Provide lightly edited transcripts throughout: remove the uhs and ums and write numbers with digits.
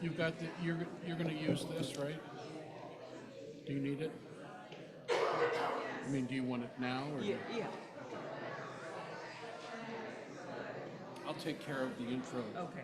You've got the, you're going to use this, right? Do you need it? I mean, do you want it now or? Yeah, yeah. I'll take care of the intro. Okay.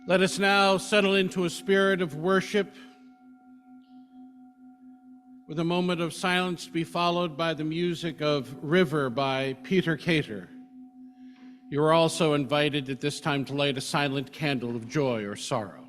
Let us now settle into a spirit of worship with a moment of silence to be followed by the music of River by Peter Cater. You are also invited at this time to light a silent candle of joy or sorrow.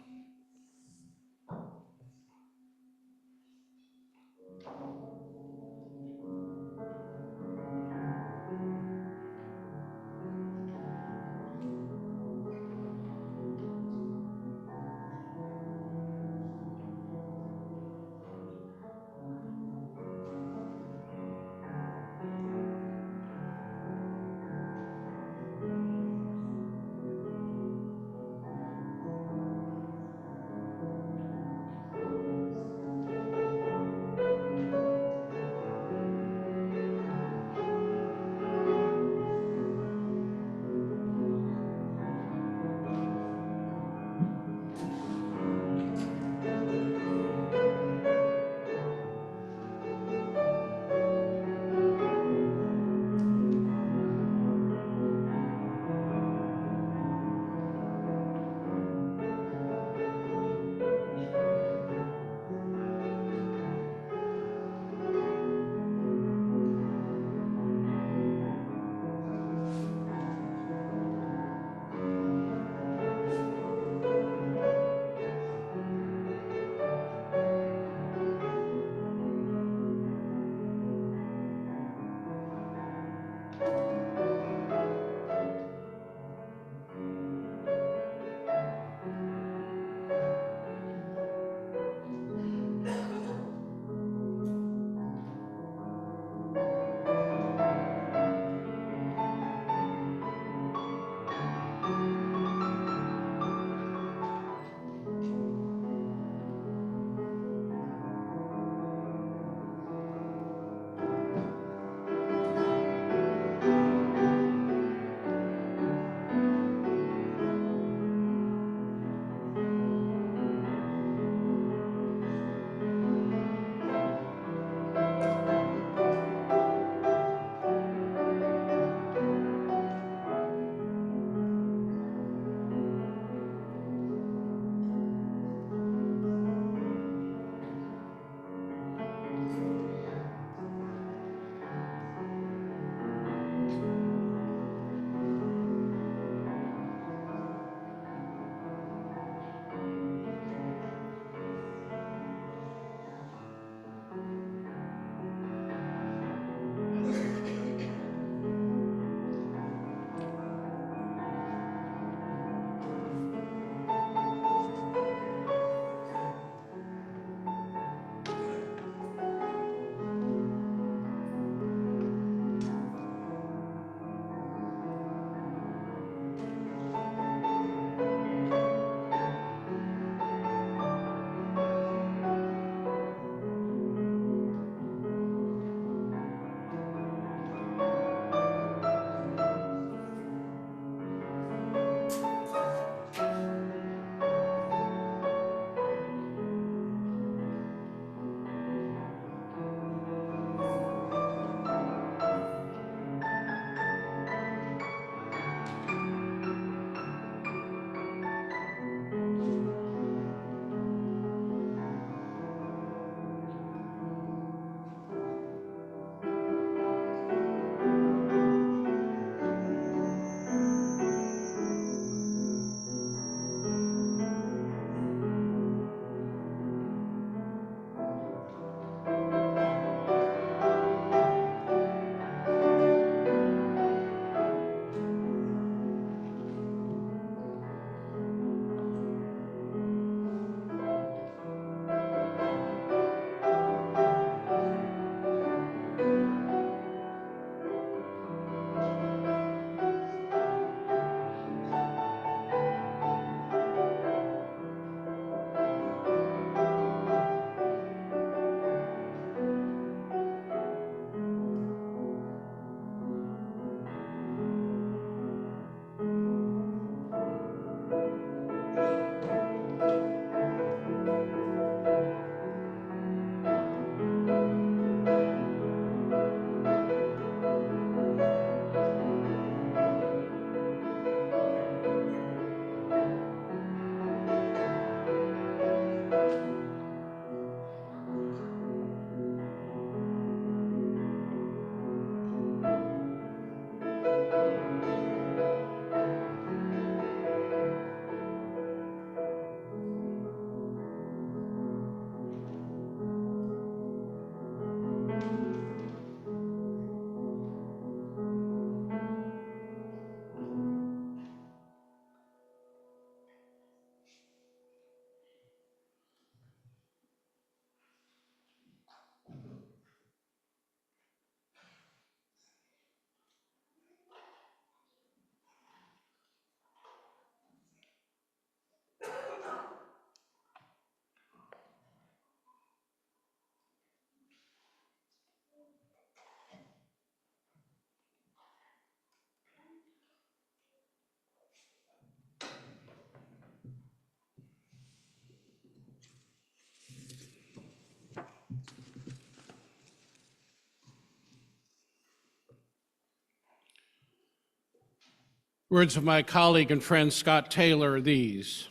Words of my colleague and friend Scott Taylor are these.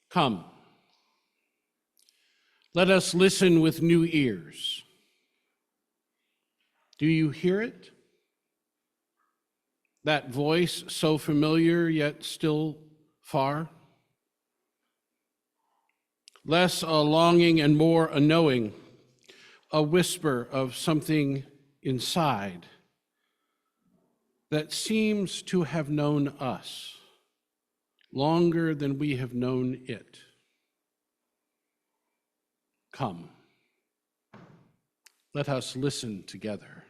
Come, let us listen with new ears. Do you hear it? That voice so familiar yet still far? Less a longing and more a knowing, a whisper of something inside that seems to have known us longer than we have known it. Come, let us listen together.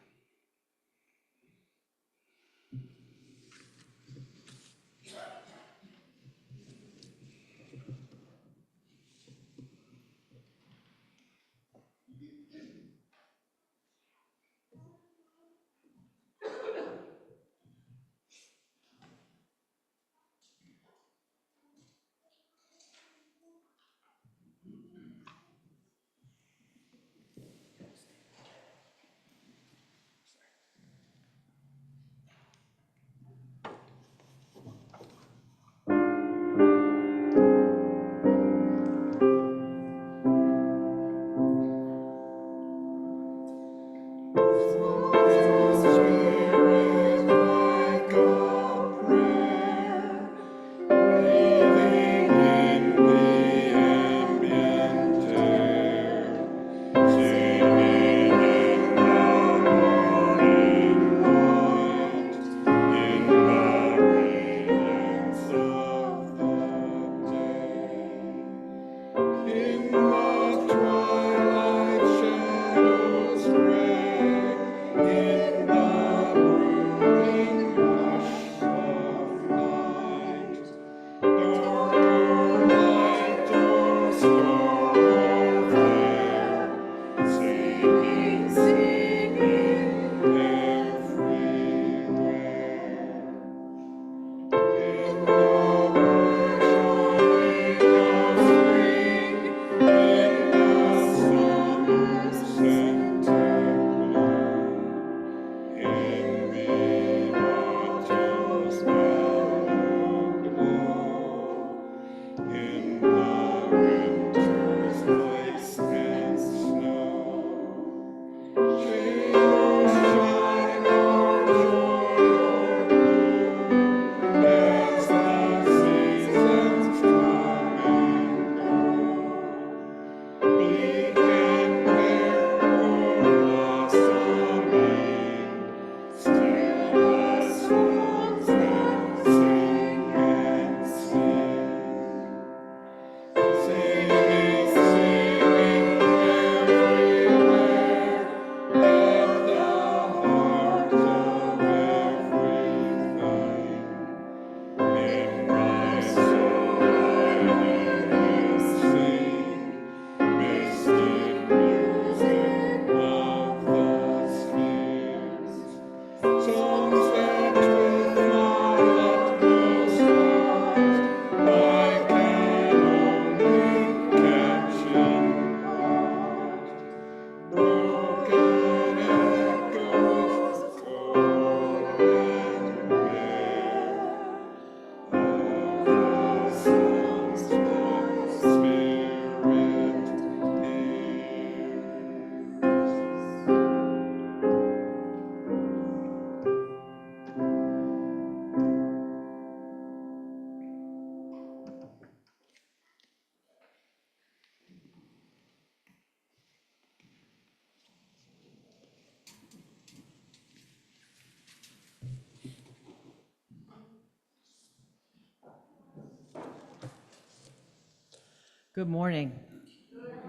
Good morning.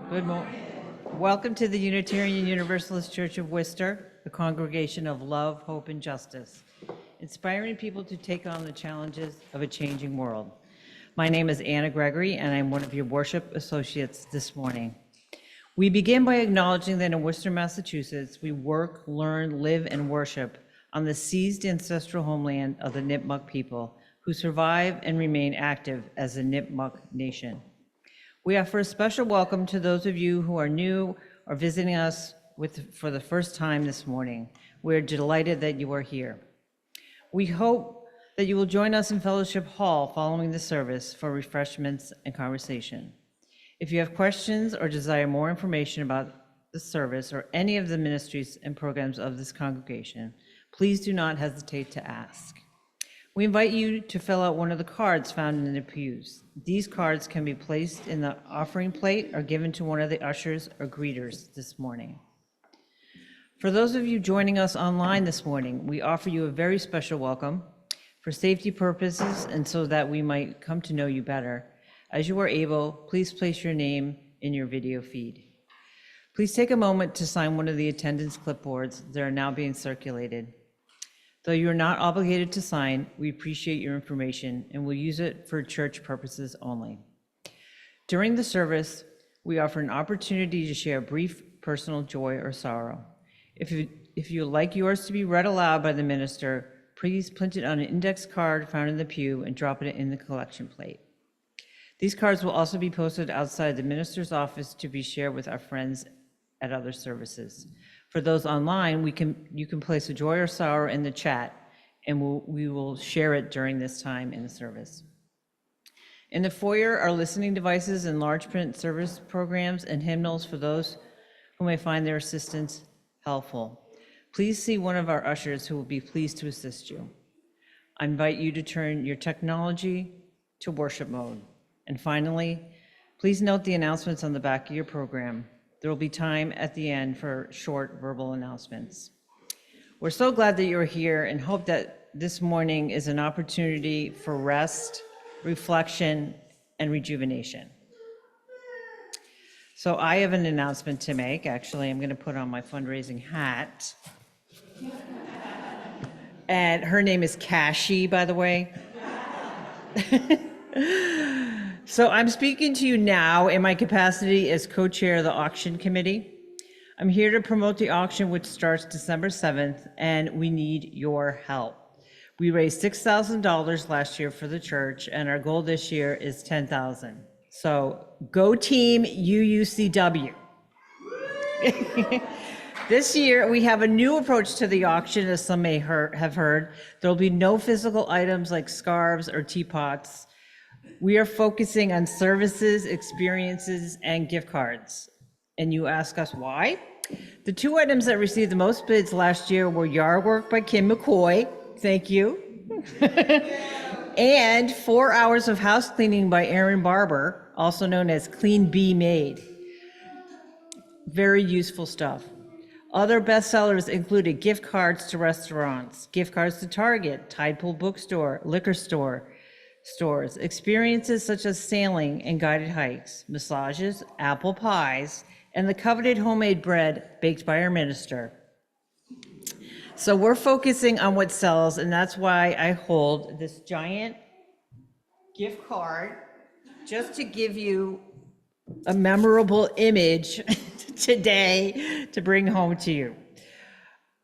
Good morning. Welcome to the Unitarian Universalist Church of Worcester, the congregation of love, hope, and justice, inspiring people to take on the challenges of a changing world. My name is Anna Gregory, and I'm one of your worship associates this morning. We begin by acknowledging that in Worcester, Massachusetts, we work, learn, live, and worship on the seized ancestral homeland of the Nipmuc people, who survive and remain active as a Nipmuc nation. We offer a special welcome to those of you who are new or visiting us for the first time this morning. We're delighted that you are here. We hope that you will join us in Fellowship Hall following the service for refreshments and conversation. If you have questions or desire more information about the service or any of the ministries and programs of this congregation, please do not hesitate to ask. We invite you to fill out one of the cards found in the pews. These cards can be placed in the offering plate or given to one of the ushers or greeters this morning. For those of you joining us online this morning, we offer you a very special welcome for safety purposes and so that we might come to know you better. As you are able, please place your name in your video feed. Please take a moment to sign one of the attendance clipboards that are now being circulated. Though you are not obligated to sign, we appreciate your information and will use it for church purposes only. During the service, we offer an opportunity to share a brief personal joy or sorrow. If you would like yours to be read aloud by the minister, please print it on an index card found in the pew and drop it in the collection plate. These cards will also be posted outside the minister's office to be shared with our friends at other services. For those online, you can place a joy or sorrow in the chat, and we will share it during this time in the service. In the foyer are listening devices and large print service programs and hymnals for those who may find their assistance helpful. Please see one of our ushers who will be pleased to assist you. I invite you to turn your technology to worship mode. And finally, please note the announcements on the back of your program. There will be time at the end for short verbal announcements. We're so glad that you're here and hope that this morning is an opportunity for rest, reflection, and rejuvenation. So I have an announcement to make. Actually, I'm going to put on my fundraising hat. And her name is Kashi, by the way. So I'm speaking to you now in my capacity as co-chair of the auction committee. I'm here to promote the auction, which starts December 7th, and we need your help. We raised $6,000 last year for the church, and our goal this year is $10,000. So go team UUCW. This year, we have a new approach to the auction, as some may have heard. There will be no physical items like scarves or teapots. We are focusing on services, experiences, and gift cards. And you ask us why? The two items that received the most bids last year were yard work by Kim McCoy, thank you, and 4 hours of house cleaning by Aaron Barber, also known as Clean Bee Made. Very useful stuff. Other bestsellers included gift cards to restaurants, gift cards to Target, Tide Pool Bookstore, liquor stores, experiences such as sailing and guided hikes, massages, apple pies, and the coveted homemade bread baked by our minister. So we're focusing on what sells, and that's why I hold this giant gift card, just to give you a memorable image today to bring home to you.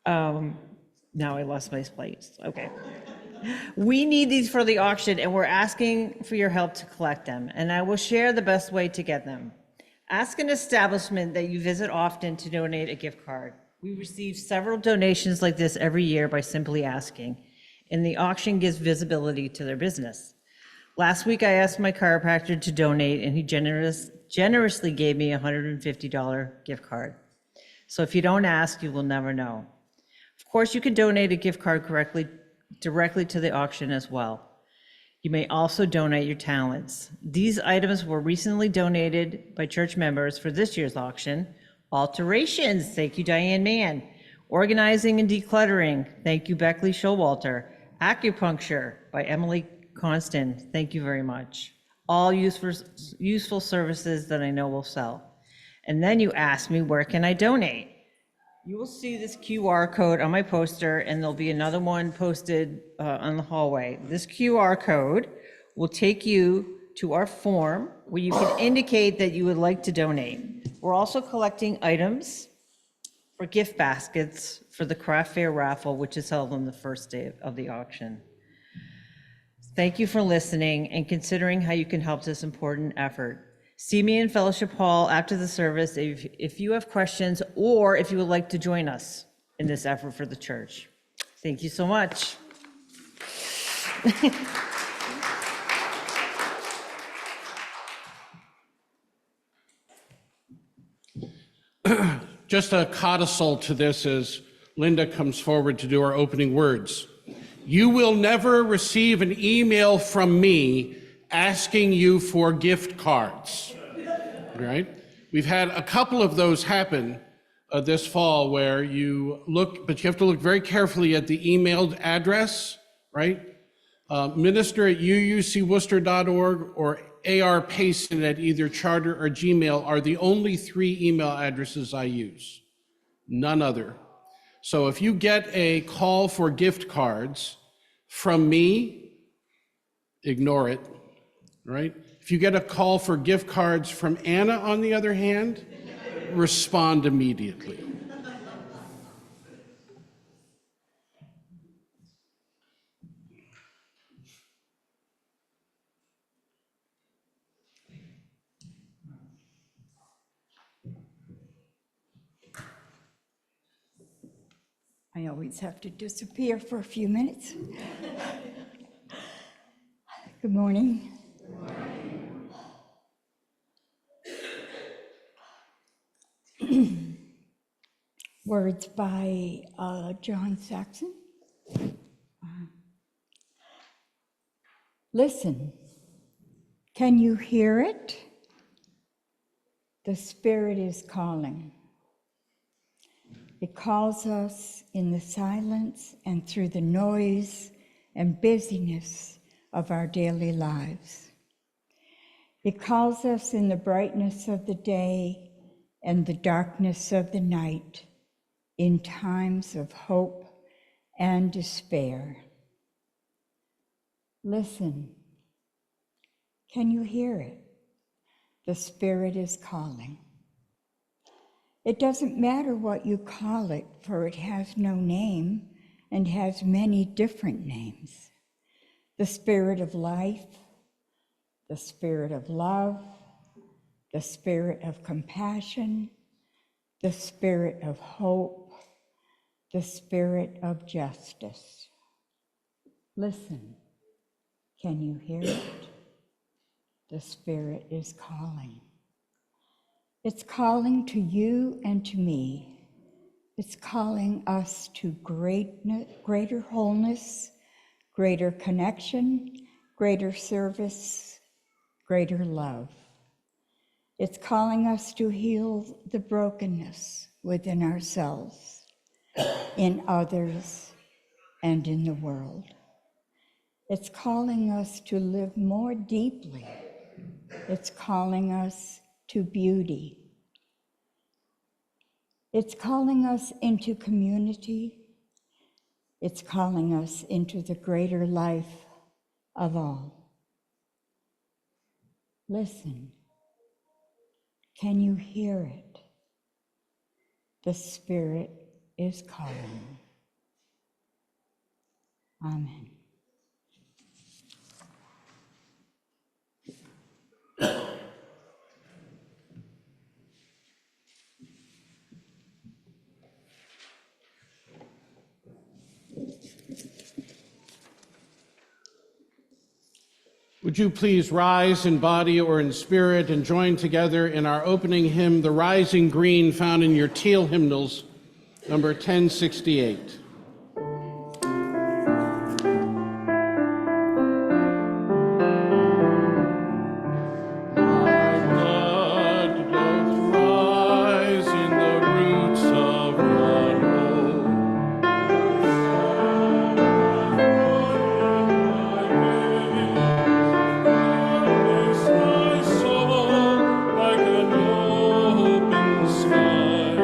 Now I lost my place. Okay. We need these for the auction, and we're asking for your help to collect them, and I will share the best way to get them. Ask an establishment that you visit often to donate a gift card. We receive several donations like this every year by simply asking, and the auction gives visibility to their business. Last week, I asked my chiropractor to donate, and he generously gave me a $150 gift card. So if you don't ask, you will never know. Of course, you can donate a gift card directly to the auction as well. You may also donate your talents. These items were recently donated by church members for this year's auction. Alterations, thank you, Diane Mann. Organizing and decluttering, thank you, Beckley Showalter. Acupuncture by Emily Constant, thank you very much. All useful services that I know will sell. And then you ask me, where can I donate? You will see this QR code on my poster, and there'll be another one posted on the hallway. This QR code will take you to our form where you can indicate that you would like to donate. We're also collecting items for gift baskets for the craft fair raffle, which is held on the first day of the auction. Thank you for listening and considering how you can help this important effort. See me in Fellowship Hall after the service if you have questions or if you would like to join us in this effort for the church. Thank you so much. Just a codicil to this as Linda comes forward to do our opening words. You will never receive an email from me asking you for gift cards, right? We've had a couple of those happen this fall where you look, but you have to look very carefully at the emailed address, right? minister@uucworcester.org or Payson at either Charter or Gmail are the only 3 email addresses I use, none other. So if you get a call for gift cards from me, ignore it, right? If you get a call for gift cards from Anna, on the other hand, respond immediately. I always have to disappear for a few minutes. Good morning. Good morning. Words by John Saxon. Listen, can you hear it? The Spirit is calling. It calls us in the silence and through the noise and busyness of our daily lives. It calls us in the brightness of the day and the darkness of the night, in times of hope and despair. Listen, can you hear it? The Spirit is calling. It doesn't matter what you call it, for it has no name and has many different names. The Spirit of life, the Spirit of love, the Spirit of compassion, the Spirit of hope, the Spirit of justice. Listen, can you hear it? The Spirit is calling. It's calling to you and to me. It's calling us to greater wholeness, greater connection, greater service, greater love. It's calling us to heal the brokenness within ourselves, in others, and in the world. It's calling us to live more deeply. It's calling us to beauty. It's calling us into community. It's calling us into the greater life of all. Listen, can you hear it? The Spirit is calling. Amen. Would you please rise in body or in spirit and join together in our opening hymn, The Rising Green, found in your teal hymnals, number 1068. Open sky,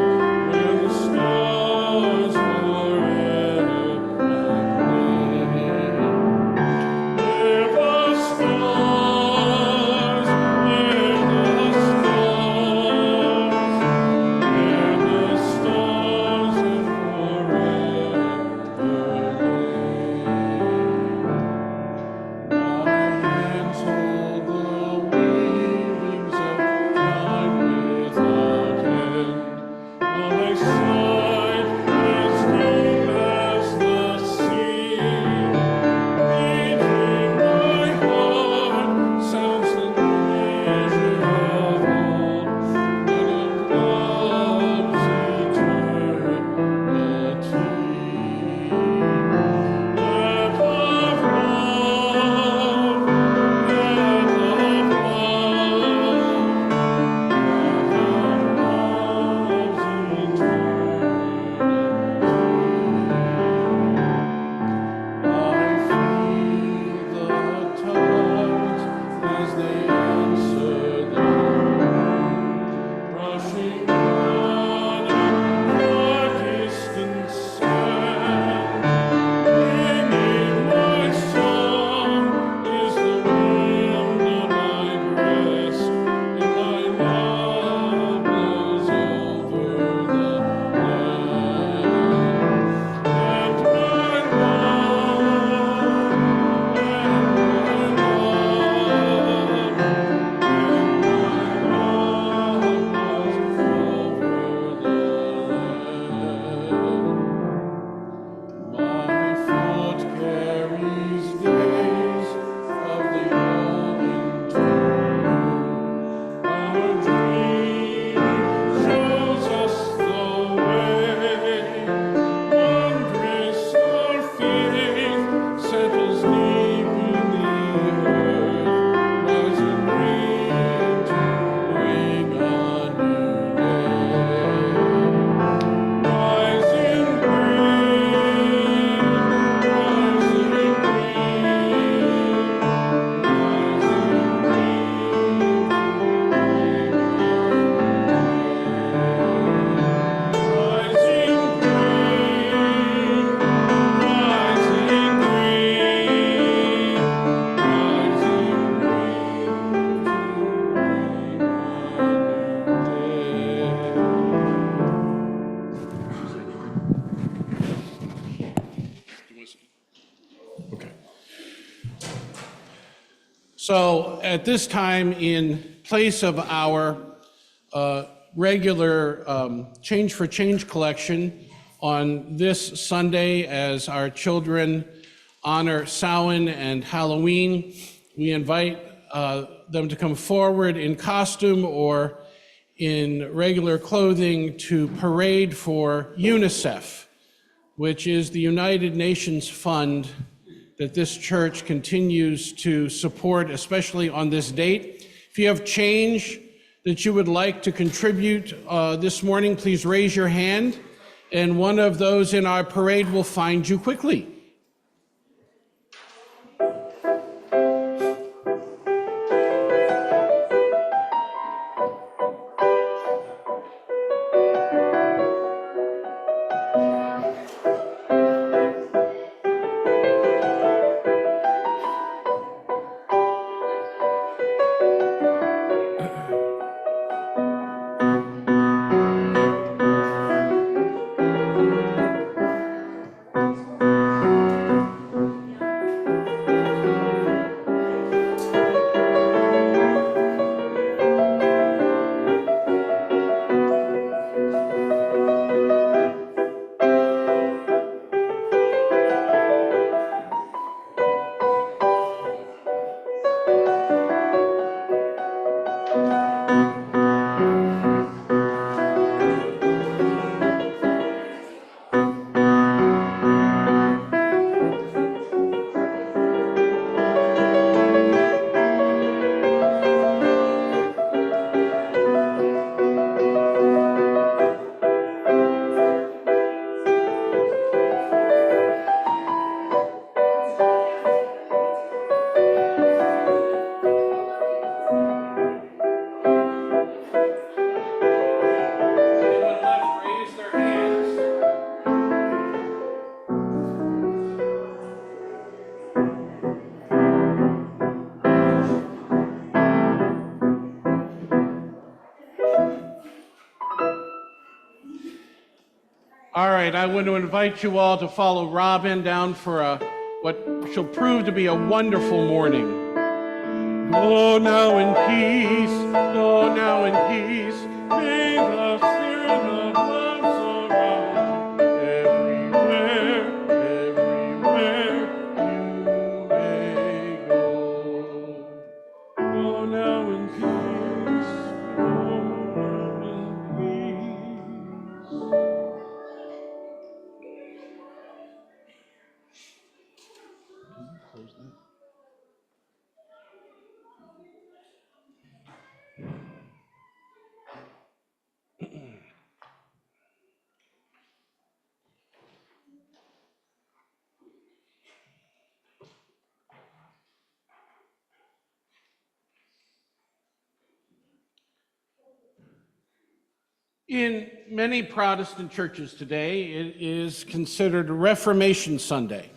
where the stars forever So at this time, in place of our regular Change for Change collection on this Sunday, as our children honor Samhain and Halloween, we invite them to come forward in costume or in regular clothing to parade for UNICEF, which is the United Nations fund that this church continues to support, especially on this date. If you have change that you would like to contribute this morning, please raise your hand, and one of those in our parade will find you quickly. All right, I want to invite you all to follow Robin down for what shall prove to be a wonderful morning. Go now in peace, go now in peace. May the spirit of love surround everywhere, everywhere you may go. Go now in peace, go now in peace. Close that. In many Protestant churches today, it is considered Reformation Sunday.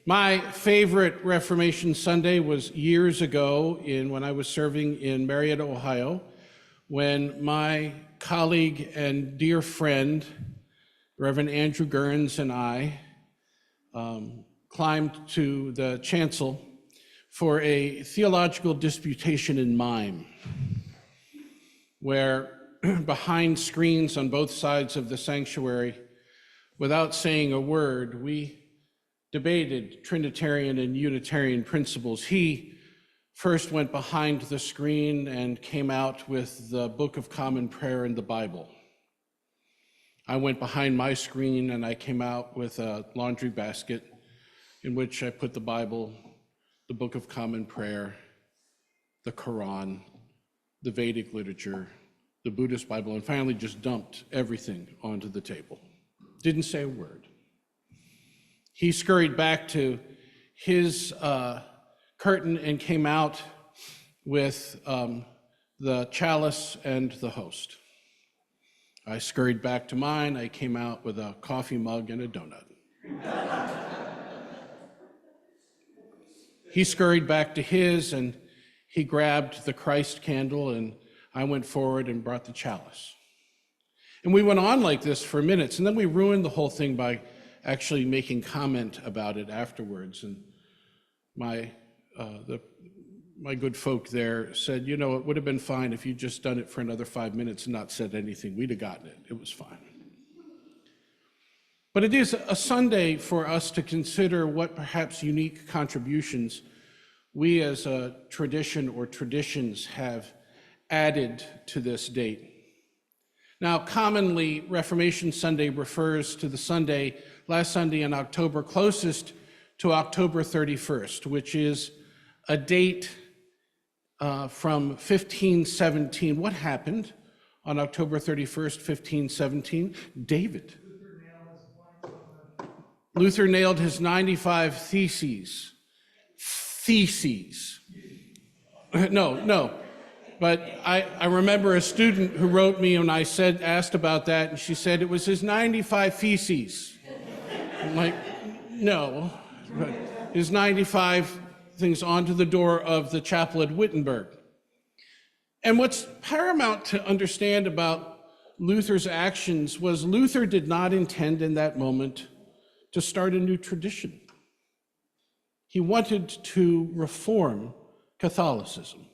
My favorite Reformation Sunday was years ago when I was serving in Marietta, Ohio, when my colleague and dear friend, Reverend Andrew Gurns, and I climbed to the chancel for a theological disputation in mime, where behind screens on both sides of the sanctuary, without saying a word, we debated Trinitarian and Unitarian principles. He first went behind the screen and came out with the Book of Common Prayer and the Bible. I went behind my screen and I came out with a laundry basket in which I put the Bible, the Book of Common Prayer, the Quran, the Vedic literature, the Buddhist Bible, and finally just dumped everything onto the table. Didn't say a word. He scurried back to his curtain and came out with the chalice and the host. I scurried back to mine. I came out with a coffee mug and a donut. He scurried back to his and he grabbed the Christ candle, and I went forward and brought the chalice. And we went on like this for minutes, and then we ruined the whole thing by actually making comment about it afterwards. And the my good folk there said, you know, it would have been fine if you'd just done it for another 5 minutes and not said anything. We'd have gotten it. It was fine. But it is a Sunday for us to consider what perhaps unique contributions we as a tradition or traditions have added to this date. Now, commonly, Reformation Sunday refers to the Sunday, last Sunday in October, closest to October 31st, which is a date from 1517. What happened on October 31st, 1517? David. Luther nailed his 95 theses. No. But I remember a student who wrote me and asked about that, and she said it was his 95 theses. I'm like, no, but his 95 things onto the door of the chapel at Wittenberg. And what's paramount to understand about Luther's actions was Luther did not intend in that moment to start a new tradition. He wanted to reform Catholicism.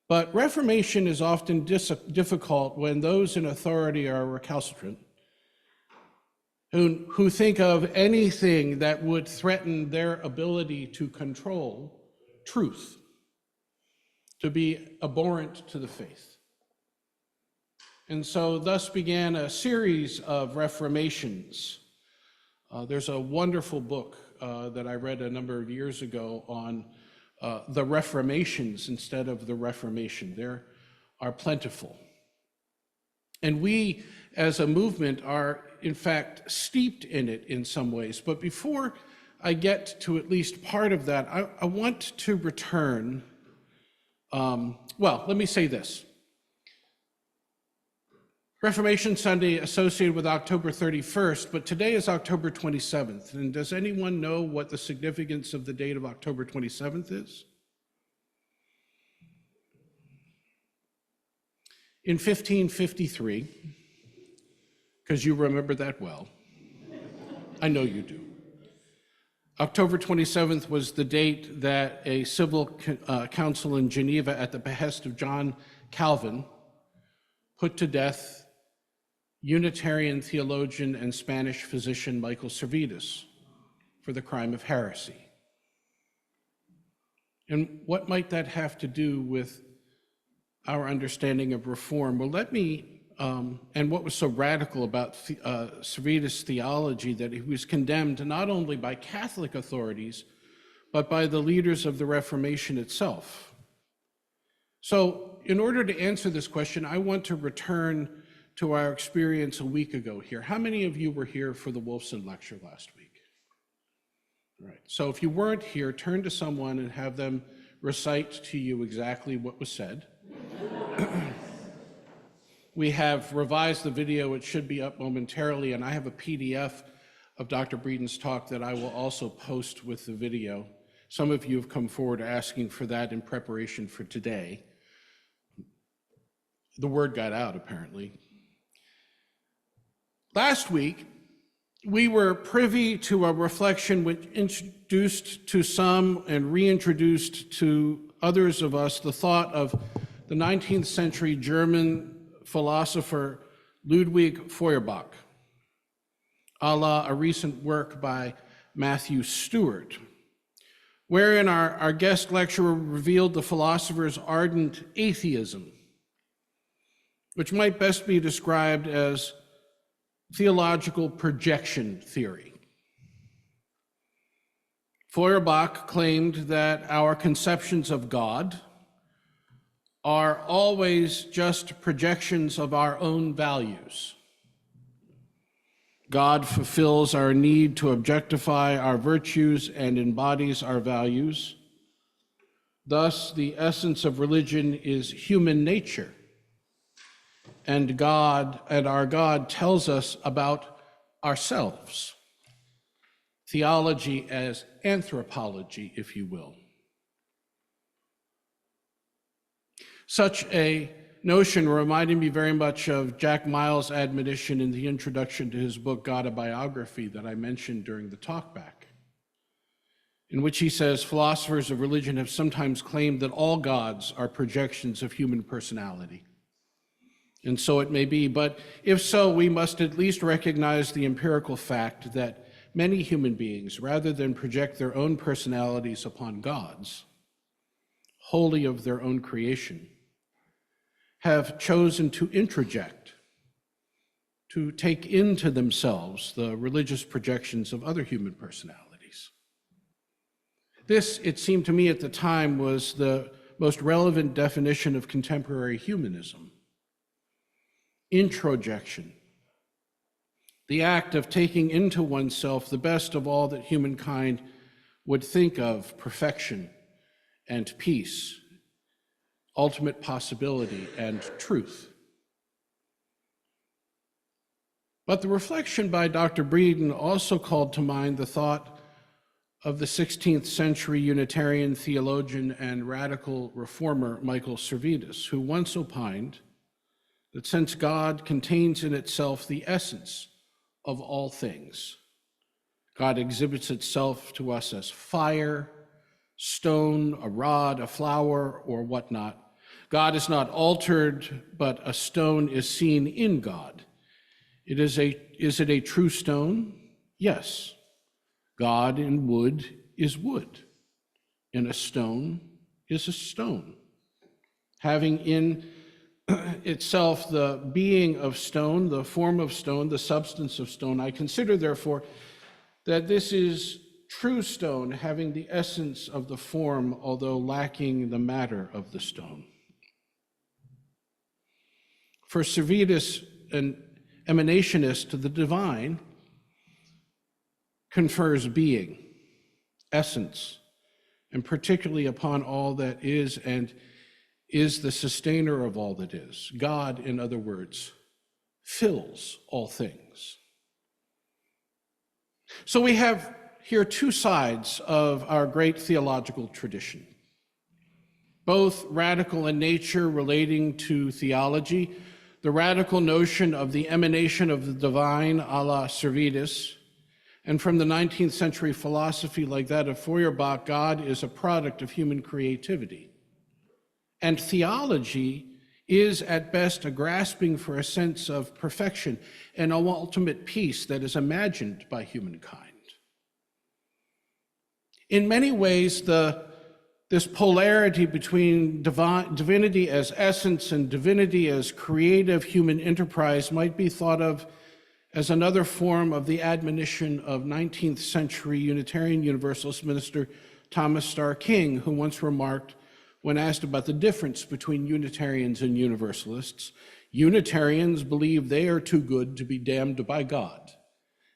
But Reformation is often difficult when those in authority are recalcitrant, who think of anything that would threaten their ability to control truth, to be abhorrent to the faith. And so thus began a series of reformations. There's a wonderful book that I read a number of years ago on the Reformations instead of the Reformation. There are plentiful. And we, as a movement, are in fact steeped in it in some ways. But before I get to at least part of that, I want to return, let me say this. Reformation Sunday associated with October 31st, but today is October 27th. And does anyone know what the significance of the date of October 27th is? In 1553, because you remember that well, I know you do, October 27th was the date that a civil council in Geneva at the behest of John Calvin put to death Unitarian theologian and Spanish physician Michael Servetus for the crime of heresy. And what might that have to do with our understanding of reform? Well, let me, and what was so radical about Servetus' theology, that he was condemned not only by Catholic authorities, but by the leaders of the Reformation itself. So in order to answer this question, I want to return to our experience a week ago here. How many of you were here for the Wolfson lecture last week? All right, so if you weren't here, turn to someone and have them recite to you exactly what was said. We have revised the video. It should be up momentarily, and I have a PDF of Dr. Breeden's talk that I will also post with the video. Some of you have come forward asking for that in preparation for today. The word got out, apparently. Last week, we were privy to a reflection which introduced to some and reintroduced to others of us the thought of the 19th century German philosopher Ludwig Feuerbach, a la a recent work by Matthew Stewart, wherein our guest lecturer revealed the philosopher's ardent atheism, which might best be described as theological projection theory. Feuerbach claimed that our conceptions of God are always just projections of our own values. God fulfills our need to objectify our virtues and embodies our values. Thus, the essence of religion is human nature. And our God tells us about ourselves. Theology as anthropology, if you will. Such a notion reminded me very much of Jack Miles' admonition in the introduction to his book, God, a Biography, that I mentioned during the talkback. in which he says philosophers of religion have sometimes claimed that all gods are projections of human personality. And so it may be, but if so, we must at least recognize the empirical fact that many human beings, rather than project their own personalities upon gods, wholly of their own creation, have chosen to introject, to take into themselves the religious projections of other human personalities. This, it seemed to me at the time, was the most relevant definition of contemporary humanism. Introjection, the act of taking into oneself the best of all that humankind would think of perfection and peace, ultimate possibility and truth. But the reflection by Dr. Breeden also called to mind the thought of the 16th century Unitarian theologian and radical reformer Michael Servetus, who once opined that since God contains in itself the essence of all things, God exhibits itself to us as fire, stone, a rod, a flower, or whatnot. God is not altered, but a stone is seen in God. Is it a true stone? Yes. God in wood is wood, and a stone is a stone, having in itself the being of stone, the form of stone, the substance of stone. I consider, therefore, that this is true stone, having the essence of the form, although lacking the matter of the stone. For Servetus, an emanationist, the divine confers being, essence, and particularly upon all that is and is the sustainer of all that is. God, in other words, fills all things. So we have here two sides of our great theological tradition, both radical in nature relating to theology, the radical notion of the emanation of the divine a la Servetus, and from the 19th century philosophy like that of Feuerbach, God is a product of human creativity. And theology is at best a grasping for a sense of perfection and an ultimate peace that is imagined by humankind. In many ways, this polarity between divinity as essence and divinity as creative human enterprise might be thought of as another form of the admonition of 19th century Unitarian Universalist minister Thomas Starr King, who once remarked, when asked about the difference between Unitarians and Universalists, Unitarians believe they are too good to be damned by God,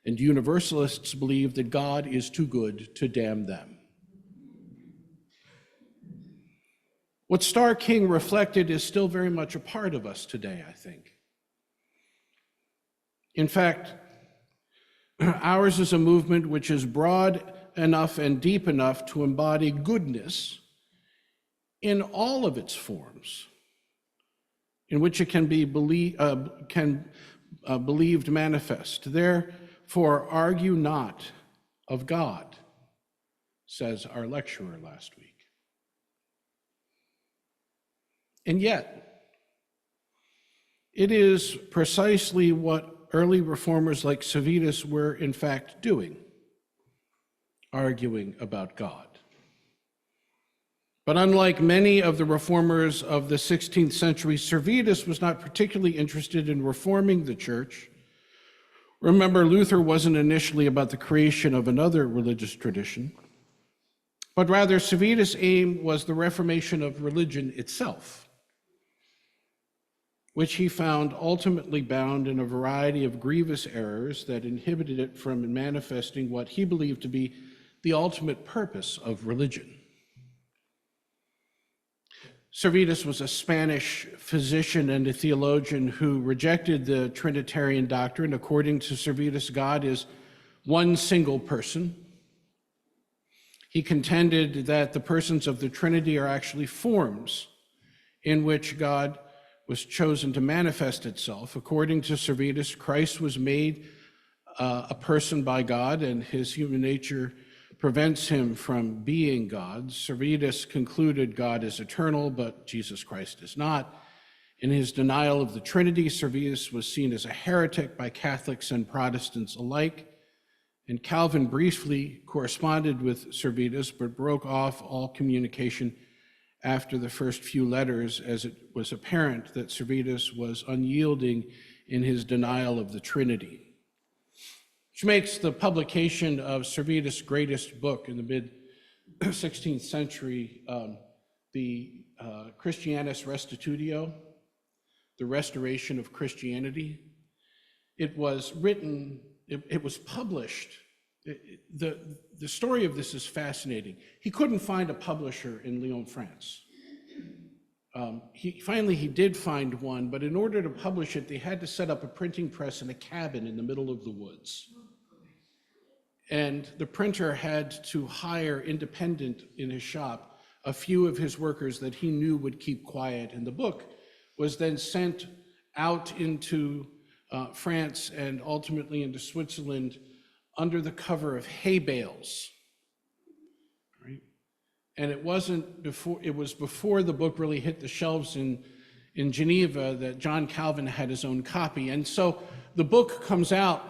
and Universalists believe that God is too good to damn them. What Starr King reflected is still very much a part of us today, I think. In fact, ours is a movement which is broad enough and deep enough to embody goodness in all of its forms, in which it can be believed manifest. Therefore, argue not of God, says our lecturer last week. And yet, it is precisely what early reformers like Servetus were in fact doing, arguing about God. But unlike many of the reformers of the 16th century, Servetus was not particularly interested in reforming the church. Remember, Luther wasn't initially about the creation of another religious tradition, but rather Servetus' aim was the reformation of religion itself, which he found ultimately bound in a variety of grievous errors that inhibited it from manifesting what he believed to be the ultimate purpose of religion. Servetus was a Spanish physician and a theologian who rejected the Trinitarian doctrine. According to Servetus, God is one single person. He contended that the persons of the Trinity are actually forms in which God was chosen to manifest itself. According to Servetus, Christ was made a person by God, and his human nature prevents him from being God. Servetus concluded God is eternal, but Jesus Christ is not. In his denial of the Trinity, Servetus was seen as a heretic by Catholics and Protestants alike. And Calvin briefly corresponded with Servetus, but broke off all communication after the first few letters, as it was apparent that Servetus was unyielding in his denial of the Trinity, which makes the publication of Servetus' greatest book in the mid-16th century, the Christianus Restitutio, the Restoration of Christianity. It was written, it was published. The story of this is fascinating. He couldn't find a publisher in Lyon, France. He did find one, but in order to publish it, they had to set up a printing press in a cabin in the middle of the woods. And the printer had to hire, independent in his shop, a few of his workers that he knew would keep quiet. And the book was then sent out into France and ultimately into Switzerland under the cover of hay bales. Right? And it was before the book really hit the shelves in Geneva that John Calvin had his own copy. And so the book comes out,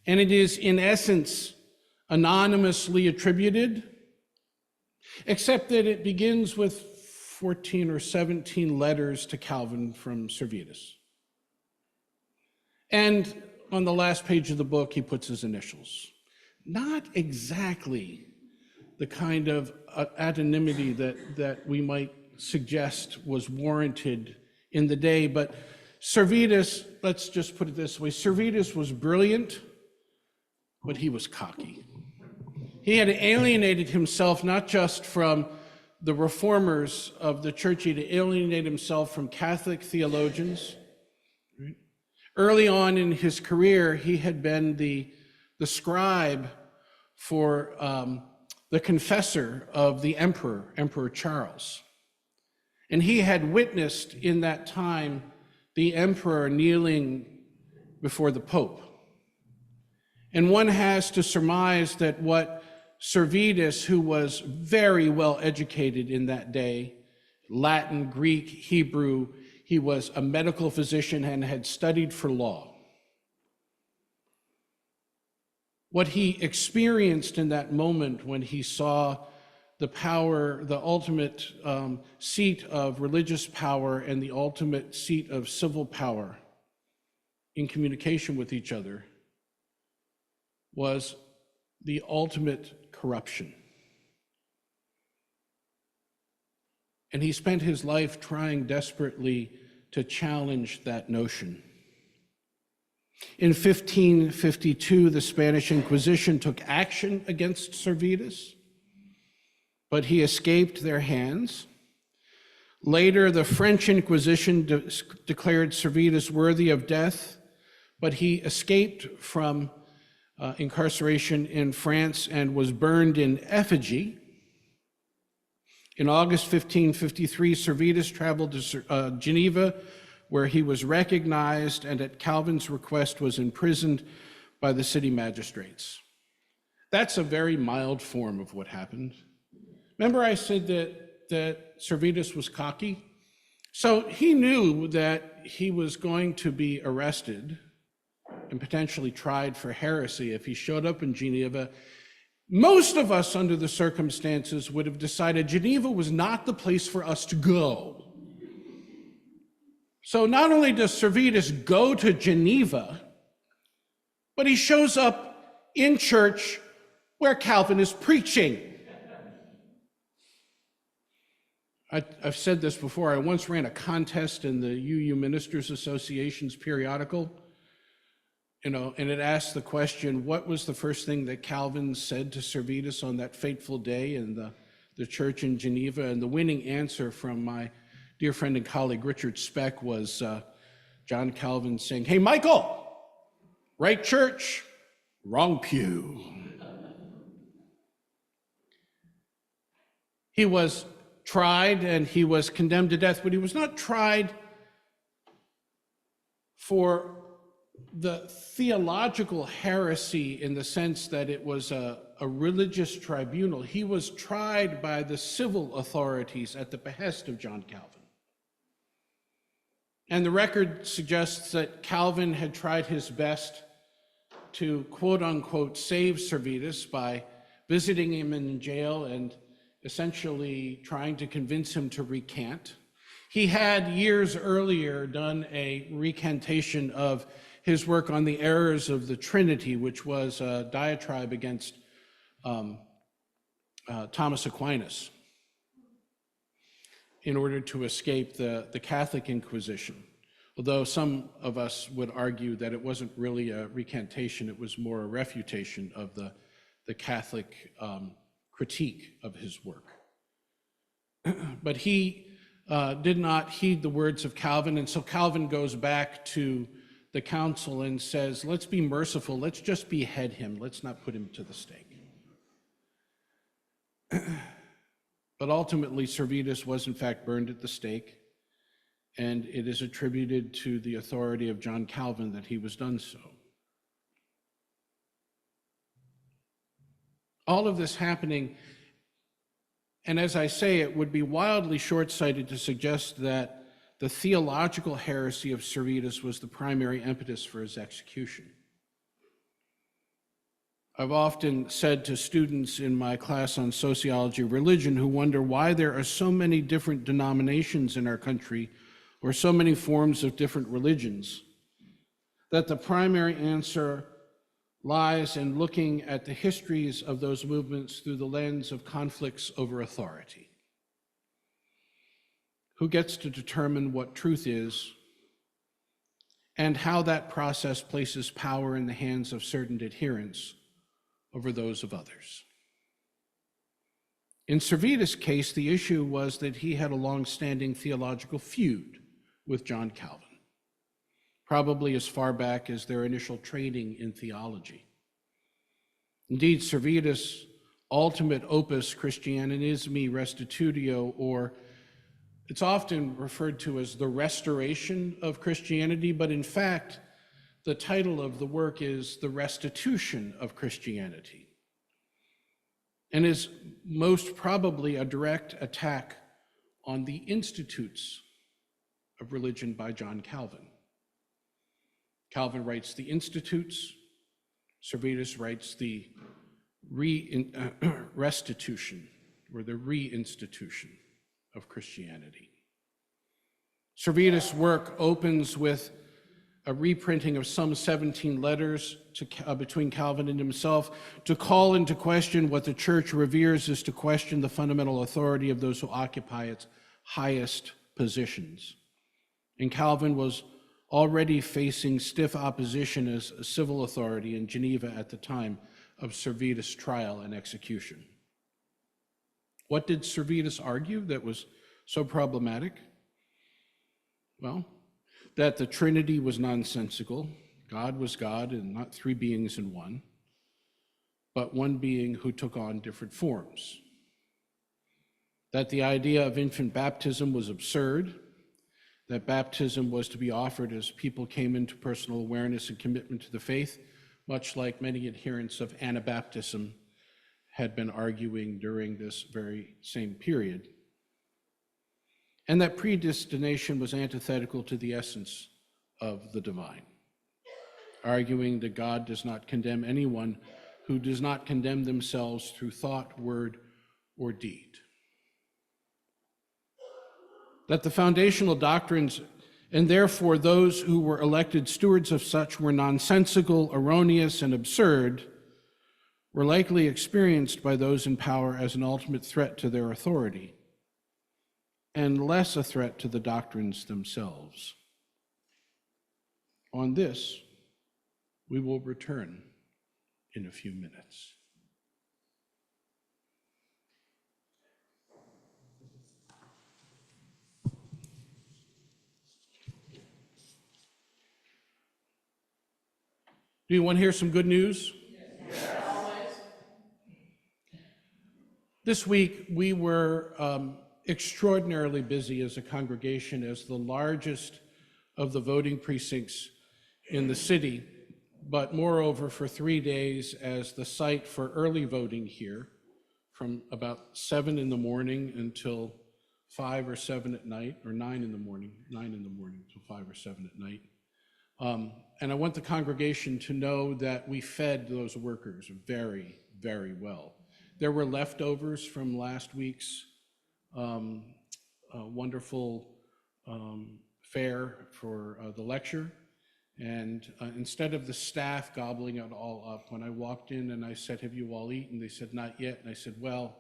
and it is in essence anonymously attributed, except that it begins with 14 or 17 letters to Calvin from Servetus. And on the last page of the book, he puts his initials. Not exactly the kind of anonymity that we might suggest was warranted in the day, but Servetus, let's just put it this way, Servetus was brilliant, but he was cocky. He had alienated himself not just from the reformers of the church, he had alienated himself from Catholic theologians. Right? Early on in his career, he had been the scribe for the confessor of the Emperor Charles. And he had witnessed in that time the emperor kneeling before the Pope. And one has to surmise that what Servetus, who was very well educated in that day, Latin, Greek, Hebrew, he was a medical physician and had studied for law. What he experienced in that moment when he saw the power, the ultimate seat of religious power and the ultimate seat of civil power in communication with each other, was the ultimate corruption. And he spent his life trying desperately to challenge that notion. In 1552, the Spanish Inquisition took action against Servetus, but he escaped their hands. Later, the French Inquisition declared Servetus worthy of death, but he escaped from incarceration in France and was burned in effigy. In August 1553, Servetus traveled to Geneva, where he was recognized and at Calvin's request was imprisoned by the city magistrates. That's a very mild form of what happened. Remember I said that Servetus was cocky? So he knew that he was going to be arrested and potentially tried for heresy if he showed up in Geneva. Most of us, under the circumstances, would have decided Geneva was not the place for us to go. So not only does Servetus go to Geneva, but he shows up in church where Calvin is preaching. I've said this before. I once ran a contest in the UU Ministers Association's periodical, and it asked the question, what was the first thing that Calvin said to Servetus on that fateful day in the church in Geneva? And the winning answer from my dear friend and colleague Richard Speck was John Calvin saying, "Hey, Michael, right church, wrong pew." He was tried and he was condemned to death, but he was not tried for the theological heresy in the sense that it was a a religious tribunal. He was tried by the civil authorities at the behest of John Calvin. And the record suggests that Calvin had tried his best to, quote unquote, save Servetus by visiting him in jail and essentially trying to convince him to recant. He had years earlier done a recantation of his work on the errors of the Trinity, which was a diatribe against Thomas Aquinas in order to escape the Catholic Inquisition. Although some of us would argue that it wasn't really a recantation, it was more a refutation of the Catholic critique of his work. But he did not heed the words of Calvin, and so Calvin goes back to the council and says, let's be merciful, let's just behead him, let's not put him to the stake. But ultimately, Servetus was in fact burned at the stake, and it is attributed to the authority of John Calvin that he was done so. All of this happening, and as I say, it would be wildly short-sighted to suggest that the theological heresy of Servetus was the primary impetus for his execution. I've often said to students in my class on sociology of religion who wonder why there are so many different denominations in our country or so many forms of different religions, that the primary answer lies in looking at the histories of those movements through the lens of conflicts over authority. Who gets to determine what truth is, and how that process places power in the hands of certain adherents over those of others. In Servetus' case, the issue was that he had a long-standing theological feud with John Calvin, probably as far back as their initial training in theology. Indeed, Servetus' ultimate opus, Christianismi Restitutio, or it's often referred to as the restoration of Christianity, but in fact, the title of the work is The Restitution of Christianity, and is most probably a direct attack on the institutes of religion by John Calvin. Calvin writes the Institutes, Servetus writes the restitution or the reinstitution of Christianity. Servetus' work opens with a reprinting of some 17 letters between Calvin and himself. To call into question what the church reveres is to question the fundamental authority of those who occupy its highest positions. And Calvin was already facing stiff opposition as a civil authority in Geneva at the time of Servetus' trial and execution. What did Servetus argue that was so problematic? Well, that the Trinity was nonsensical. God was God and not three beings in one, but one being who took on different forms. That the idea of infant baptism was absurd, that baptism was to be offered as people came into personal awareness and commitment to the faith, much like many adherents of Anabaptism had been arguing during this very same period. And that predestination was antithetical to the essence of the divine, arguing that God does not condemn anyone who does not condemn themselves through thought, word, or deed. That the foundational doctrines, and therefore those who were elected stewards of such, were nonsensical, erroneous, and absurd, were likely experienced by those in power as an ultimate threat to their authority, and less a threat to the doctrines themselves. On this, we will return in a few minutes. Do you want to hear some good news? Yes. This week, we were extraordinarily busy as a congregation, as the largest of the voting precincts in the city but moreover for 3 days as the site for early voting here from about 7 in the morning until 5 or 7 at night, or 9 in the morning until 5 or 7 at night. And I want the congregation to know that we fed those workers very, very well. There were leftovers from last week's wonderful fare for the lecture. And instead of the staff gobbling it all up, when I walked in and I said, "Have you all eaten?" They said, "Not yet." And I said, "Well,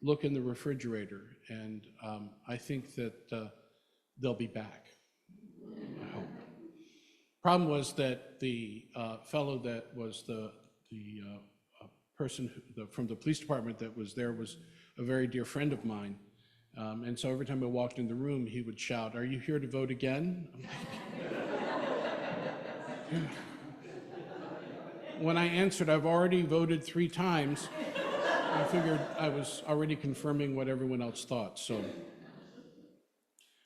look in the refrigerator." And I think that they'll be back, I hope. Problem was that the fellow that was the person from the police department that was there was a very dear friend of mine. And so every time I walked in the room, he would shout, "Are you here to vote again?" When I answered, "I've already voted 3 times," I figured I was already confirming what everyone else thought.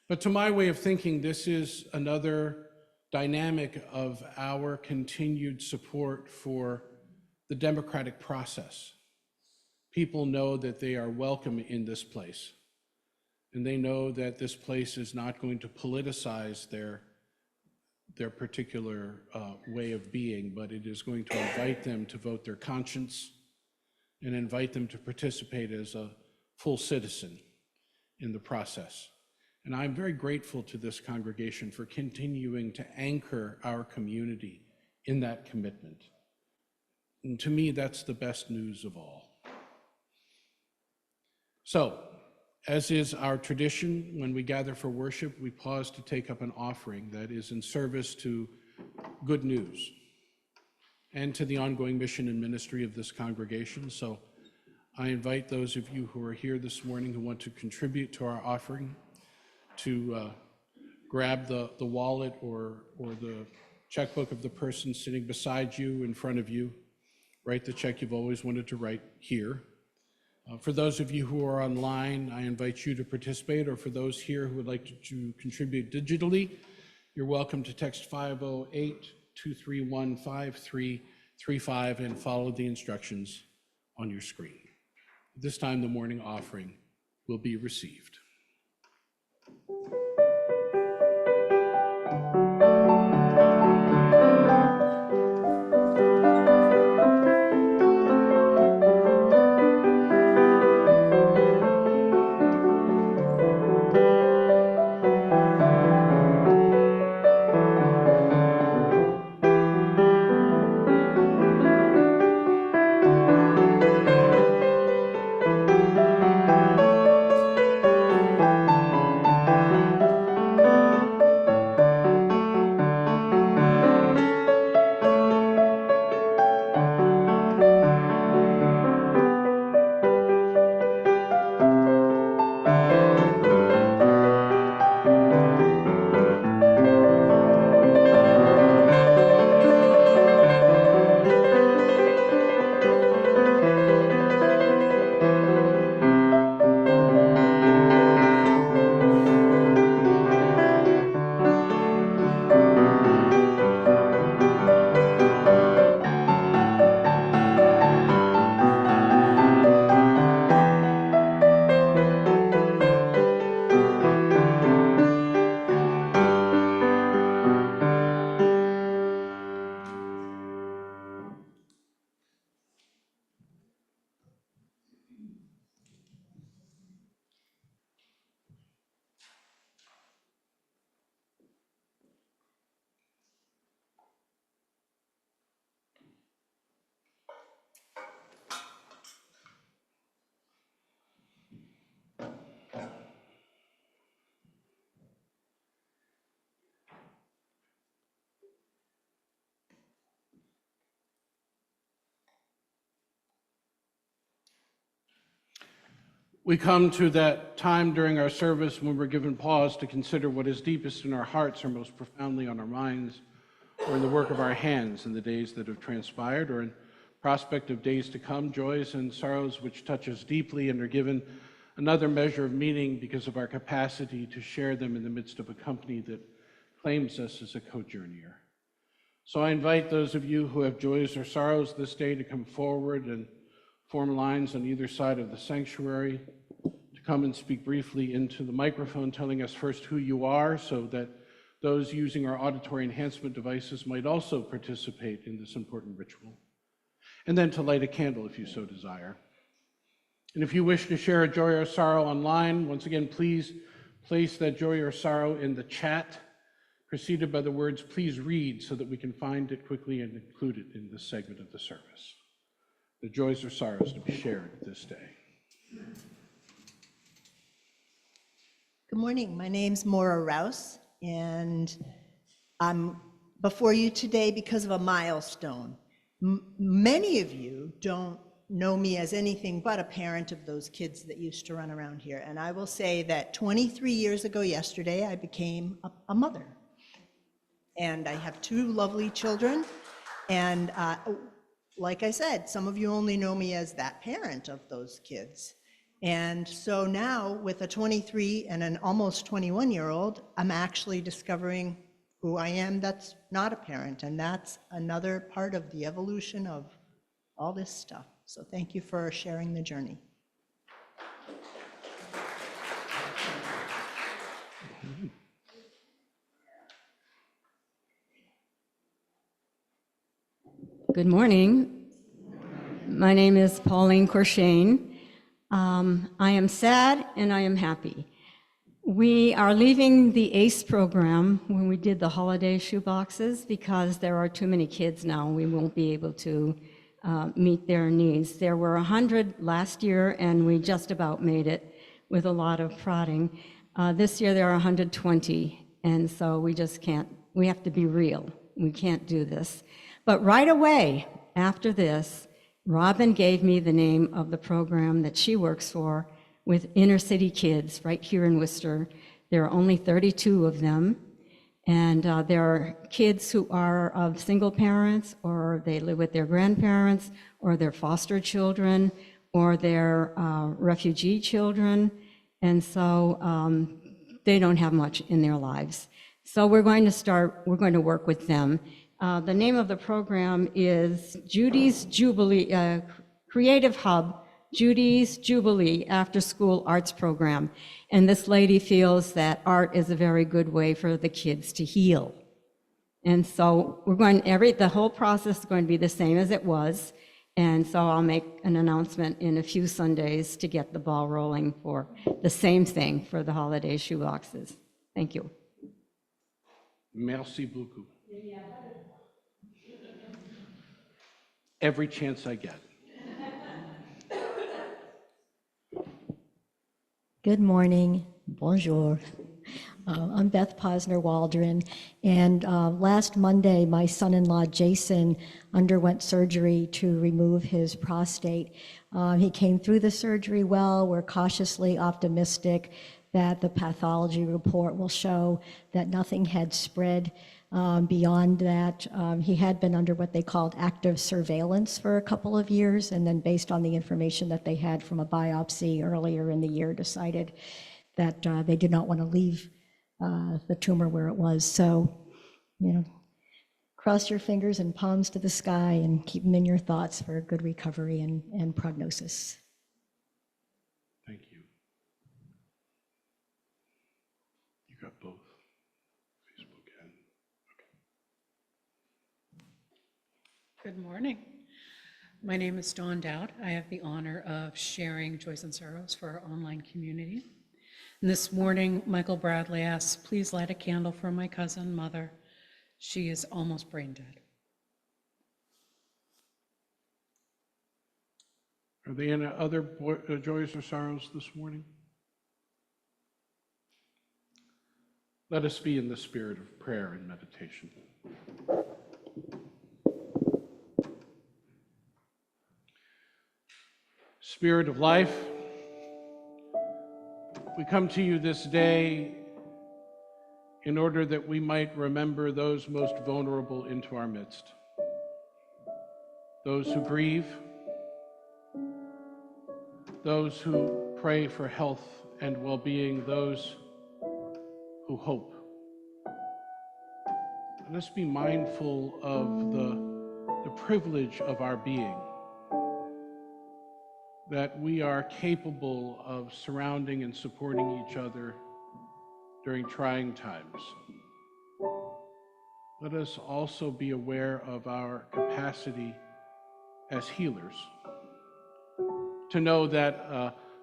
But to my way of thinking, this is another dynamic of our continued support for the democratic process. People know that they are welcome in this place, and they know that this place is not going to politicize their particular way of being, but it is going to invite them to vote their conscience and invite them to participate as a full citizen in the process. And I'm very grateful to this congregation for continuing to anchor our community in that commitment. And to me, that's the best news of all. So, as is our tradition, when we gather for worship, we pause to take up an offering that is in service to good news and to the ongoing mission and ministry of this congregation. So I invite those of you who are here this morning who want to contribute to our offering to grab the wallet or the checkbook of the person sitting beside you, in front of you. Write the check you've always wanted to write here. For those of you who are online, I invite you to participate, or for those here who would like to contribute digitally, you're welcome to text 508-231-5335 and follow the instructions on your screen. At this time, the morning offering will be received. We come to that time during our service when we're given pause to consider what is deepest in our hearts or most profoundly on our minds, or in the work of our hands in the days that have transpired, or in prospect of days to come, joys and sorrows which touch us deeply and are given another measure of meaning because of our capacity to share them in the midst of a company that claims us as a co-journeyer. So I invite those of you who have joys or sorrows this day to come forward and form lines on either side of the sanctuary, to come and speak briefly into the microphone, telling us first who you are so that those using our auditory enhancement devices might also participate in this important ritual, and then to light a candle if you so desire. And if you wish to share a joy or sorrow online, once again, please place that joy or sorrow in the chat, preceded by the words, "Please read," so that we can find it quickly and include it in this segment of the service. The joys or sorrows to be shared this day. Good morning. My name's Maura Rouse, and I'm before you today because of a milestone. Many of you don't know me as anything but a parent of those kids that used to run around here. And I will say that 23 years ago yesterday, I became a mother. And I have 2 lovely children. And like I said, some of you only know me as that parent of those kids. And so now with a 23 and an almost 21-year-old, I'm actually discovering who I am that's not a parent. And that's another part of the evolution of all this stuff. So thank you for sharing the journey. Good morning. My name is Pauline Corshane. I am sad and I am happy. We are leaving the ACE program when we did the holiday shoeboxes because there are too many kids now. We won't be able to meet their needs. There were 100 last year and we just about made it with a lot of prodding. This year there are 120, and so we just can't, we have to be real. We can't do this. But right away after this, Robin gave me the name of the program that she works for with inner city kids right here in Worcester. There are only 32 of them, and there are kids who are of single parents, or they live with their grandparents, or their foster children, or their refugee children, and so they don't have much in their lives. So we're going to work with them. The name of the program is Judy's Jubilee, Creative Hub, Judy's Jubilee After School Arts Program. And this lady feels that art is a very good way for the kids to heal. And so we're going, the whole process is going to be the same as it was. And so I'll make an announcement in a few Sundays to get the ball rolling for the same thing for the holiday shoeboxes. Thank you. Merci beaucoup. Every chance I get. Good morning. Bonjour. I'm Beth Posner-Waldron, and last Monday, my son-in-law Jason underwent surgery to remove his prostate. He came through the surgery well. We're cautiously optimistic that the pathology report will show that nothing had spread beyond that. He had been under what they called active surveillance for a couple of years, and then based on the information that they had from a biopsy earlier in the year, decided that they did not want to leave the tumor where it was. So, you know, cross your fingers and palms to the sky and keep them in your thoughts for a good recovery and prognosis. Thank you. You got both. Facebook and Good morning. My name is Dawn Dowd. I have the honor of sharing Joys and Sorrows for our online community. And this morning, Michael Bradley asks, please light a candle for my cousin, Mother. She is almost brain dead. Are there any other joys or sorrows this morning? Let us be in the spirit of prayer and meditation. Spirit of life, we come to you this day in order that we might remember those most vulnerable into our midst. Those who grieve, those who pray for health and well-being, those who hope. let us be mindful of the privilege of our being, that we are capable of surrounding and supporting each other during trying times. Let us also be aware of our capacity as healers, to know that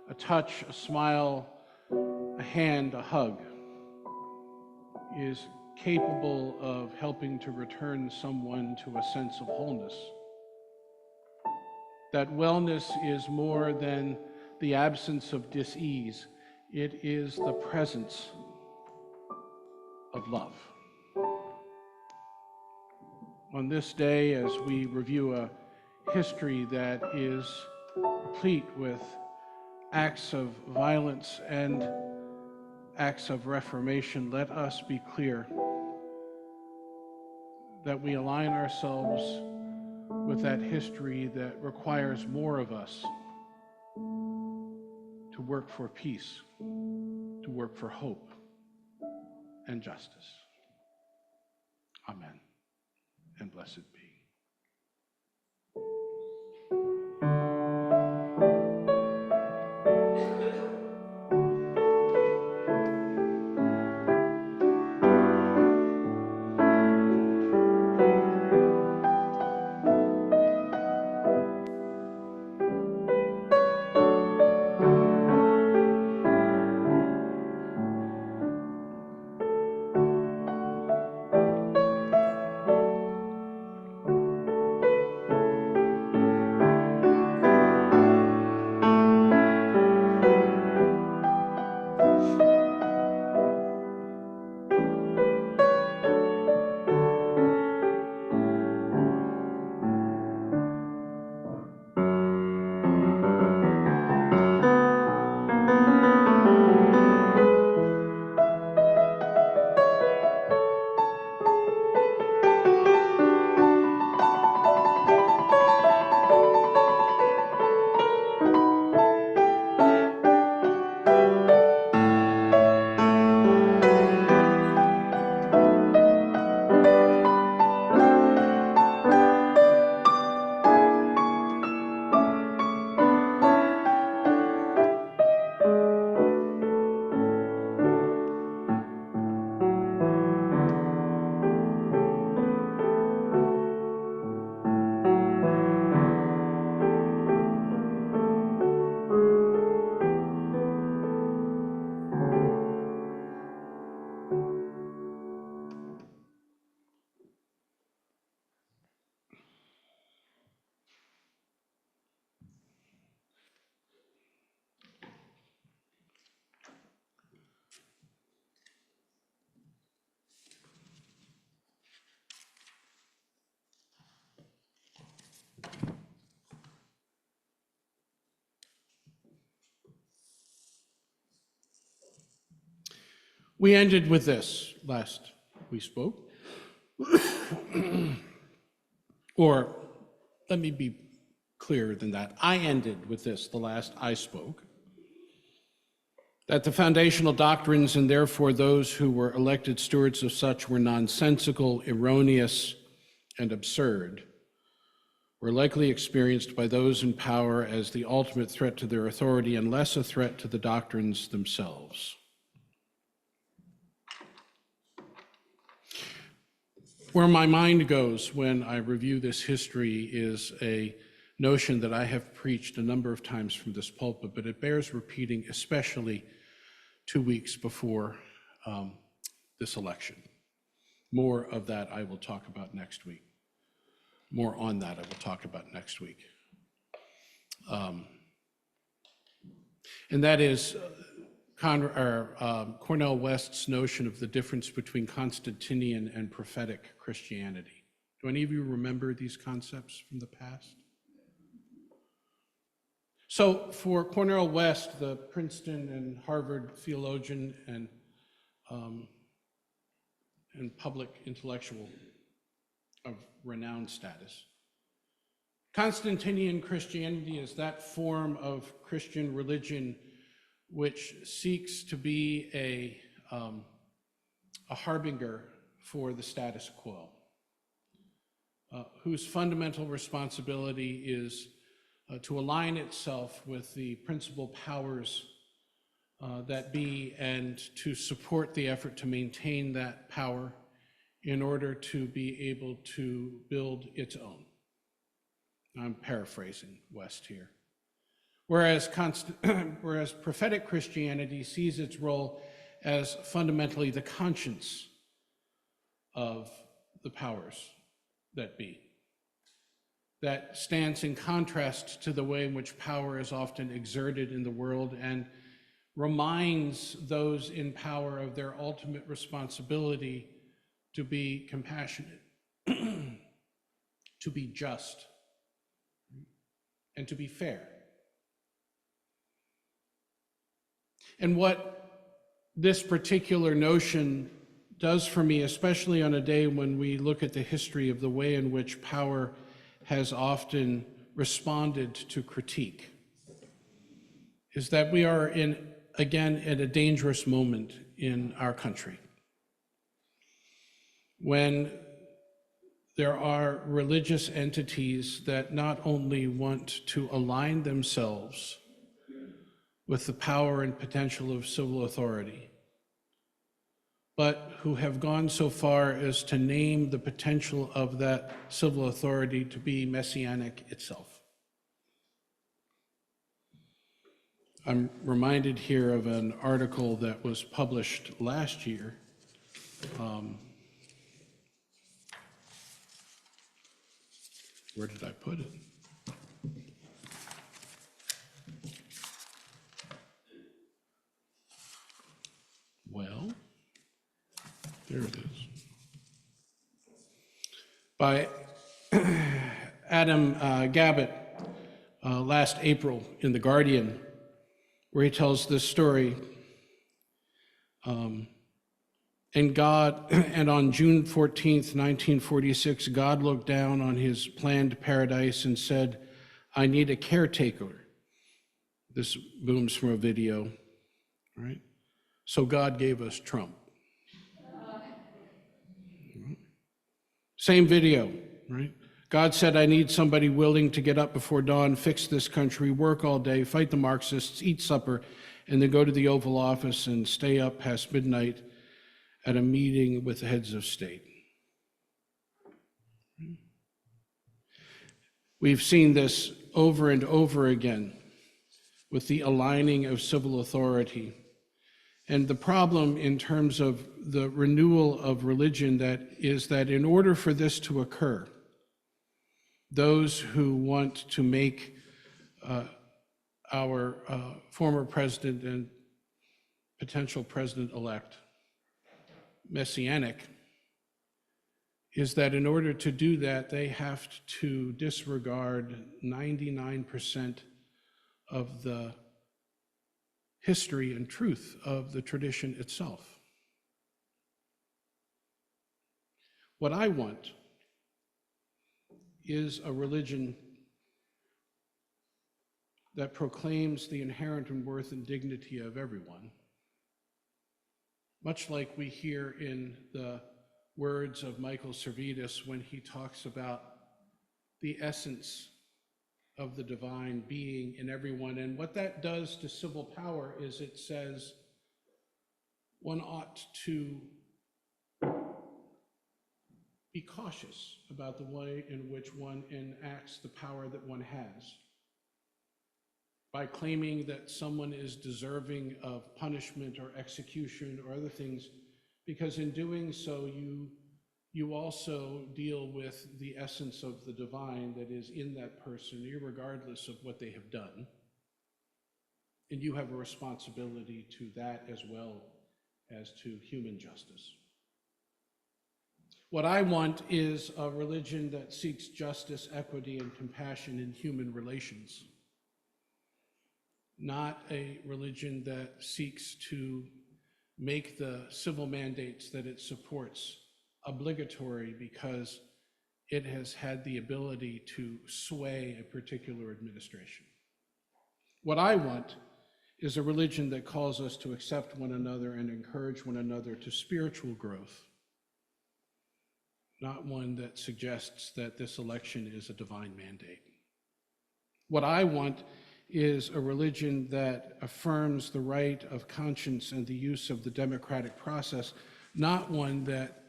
a touch, a smile, a hand, a hug is capable of helping to return someone to a sense of wholeness. That wellness is more than the absence of dis-ease. It is the presence of love. On this day, as we review a history that is replete with acts of violence and acts of reformation, let us be clear that we align ourselves with that history that requires more of us to work for peace, to work for hope and justice. Amen, and blessed be. We ended with this last we spoke. Or let me be clearer than that. I ended with this the last I spoke. That the foundational doctrines, and therefore those who were elected stewards of such, were nonsensical, erroneous, and absurd, were likely experienced by those in power as the ultimate threat to their authority and less a threat to the doctrines themselves. Where my mind goes when I review this history is a notion that I have preached a number of times from this pulpit, but it bears repeating, especially 2 weeks before this election. More of that I will talk about next week. More on that I will talk about next week. And that is Cornel West's notion of the difference between Constantinian and prophetic Christianity. Do any of you remember these concepts from the past? So for Cornel West, the Princeton and Harvard theologian and public intellectual of renowned status, Constantinian Christianity is that form of Christian religion which seeks to be a harbinger for the status quo, whose fundamental responsibility is to align itself with the principal powers that be and to support the effort to maintain that power in order to be able to build its own. I'm paraphrasing West here. Whereas prophetic Christianity sees its role as fundamentally the conscience of the powers that be. That stands in contrast to the way in which power is often exerted in the world and reminds those in power of their ultimate responsibility to be compassionate, to be just, and to be fair. And what this particular notion does for me, especially on a day when we look at the history of the way in which power has often responded to critique, is that we are again at a dangerous moment in our country when there are religious entities that not only want to align themselves with the power and potential of civil authority, but who have gone so far as to name the potential of that civil authority to be messianic itself. I'm reminded here of an article that was published last year. Where did I put it? Well, there it is. By Adam Gabbett last April in The Guardian, where he tells this story. And on June 14th, 1946, God looked down on his planned paradise and said, "I need a caretaker." This booms from a video, right? So God gave us Trump. Same video, right? God said, "I need somebody willing to get up before dawn, fix this country, work all day, fight the Marxists, eat supper, and then go to the Oval Office and stay up past midnight at a meeting with the heads of state." We've seen this over and over again with the aligning of civil authority. And the problem in terms of the renewal of religion is that in order for this to occur, those who want to make our former president and potential president-elect messianic, is that in order to do that, they have to disregard 99% of the history and truth of the tradition itself. What I want is a religion that proclaims the inherent worth and dignity of everyone, much like we hear in the words of Michael Servetus when he talks about the essence of the divine being in everyone. And what that does to civil power is it says one ought to be cautious about the way in which one enacts the power that one has, by claiming that someone is deserving of punishment or execution or other things, because in doing so, you also deal with the essence of the divine that is in that person, irregardless of what they have done. And you have a responsibility to that as well as to human justice. What I want is a religion that seeks justice, equity, and compassion in human relations, not a religion that seeks to make the civil mandates that it supports obligatory because it has had the ability to sway a particular administration. What I want is a religion that calls us to accept one another and encourage one another to spiritual growth, not one that suggests that this election is a divine mandate. What I want is a religion that affirms the right of conscience and the use of the democratic process, not one that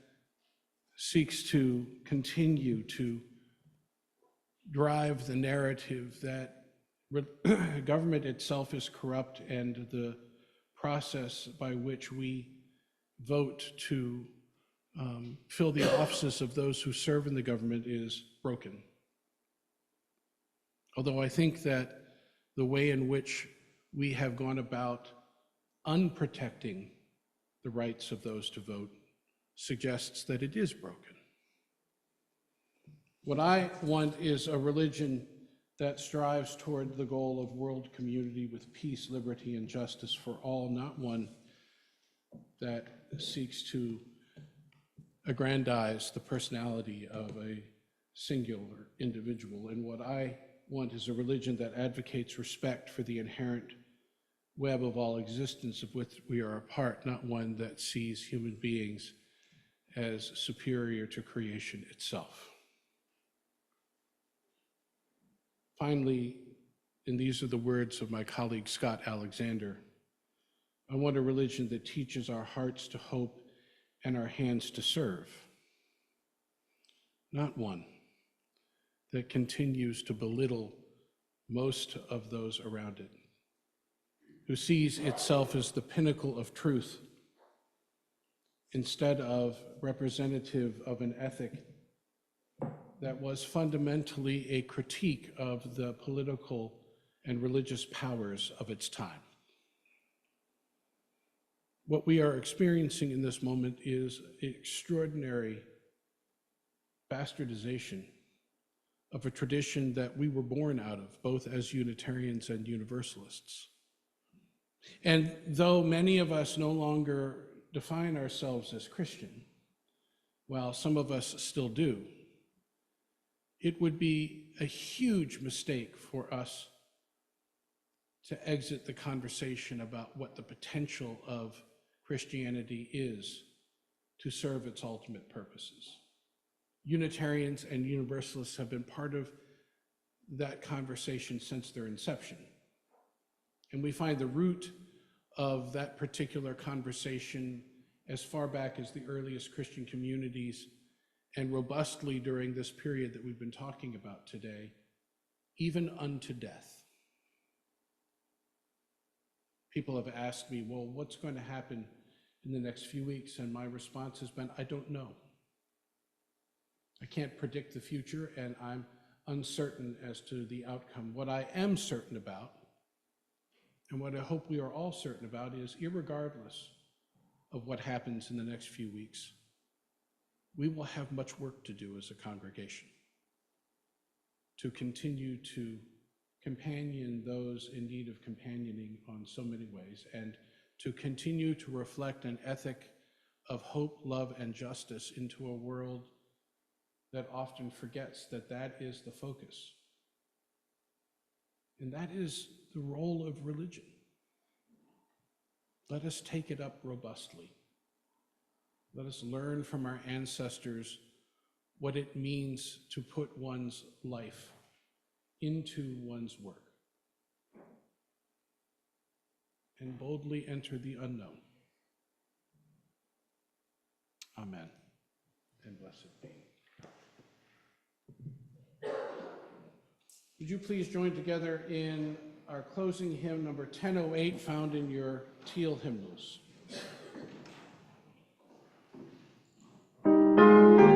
seeks to continue to drive the narrative that government itself is corrupt and the process by which we vote to fill the offices of those who serve in the government is broken. Although I think that the way in which we have gone about unprotecting the rights of those to vote suggests that it is broken. What I want is a religion that strives toward the goal of world community with peace, liberty, and justice for all, not one that seeks to aggrandize the personality of a singular individual. And what I want is a religion that advocates respect for the inherent web of all existence of which we are a part, not one that sees human beings as superior to creation itself. Finally, and these are the words of my colleague Scott Alexander, I want a religion that teaches our hearts to hope and our hands to serve, not one that continues to belittle most of those around it, who sees itself as the pinnacle of truth instead of representative of an ethic that was fundamentally a critique of the political and religious powers of its time. What we are experiencing in this moment is extraordinary bastardization of a tradition that we were born out of, both as Unitarians and Universalists. And though many of us no longer define ourselves as Christian, while some of us still do, it would be a huge mistake for us to exit the conversation about what the potential of Christianity is to serve its ultimate purposes. Unitarians and Universalists have been part of that conversation since their inception. And we find the root of that particular conversation as far back as the earliest Christian communities and robustly during this period that we've been talking about today, even unto death. People have asked me, well, what's going to happen in the next few weeks? And my response has been, I don't know. I can't predict the future, and I'm uncertain as to the outcome. What I am certain about, and what I hope we are all certain about, is irregardless of what happens in the next few weeks, we will have much work to do as a congregation to continue to companion those in need of companioning on so many ways, and to continue to reflect an ethic of hope, love, and justice into a world that often forgets that that is the focus. And that is the role of religion. Let us take it up robustly. Let us learn from our ancestors what it means to put one's life into one's work and boldly enter the unknown. Amen, and blessed be. Would you please join together in our closing hymn, number 1008, found in your teal hymnals. Amen.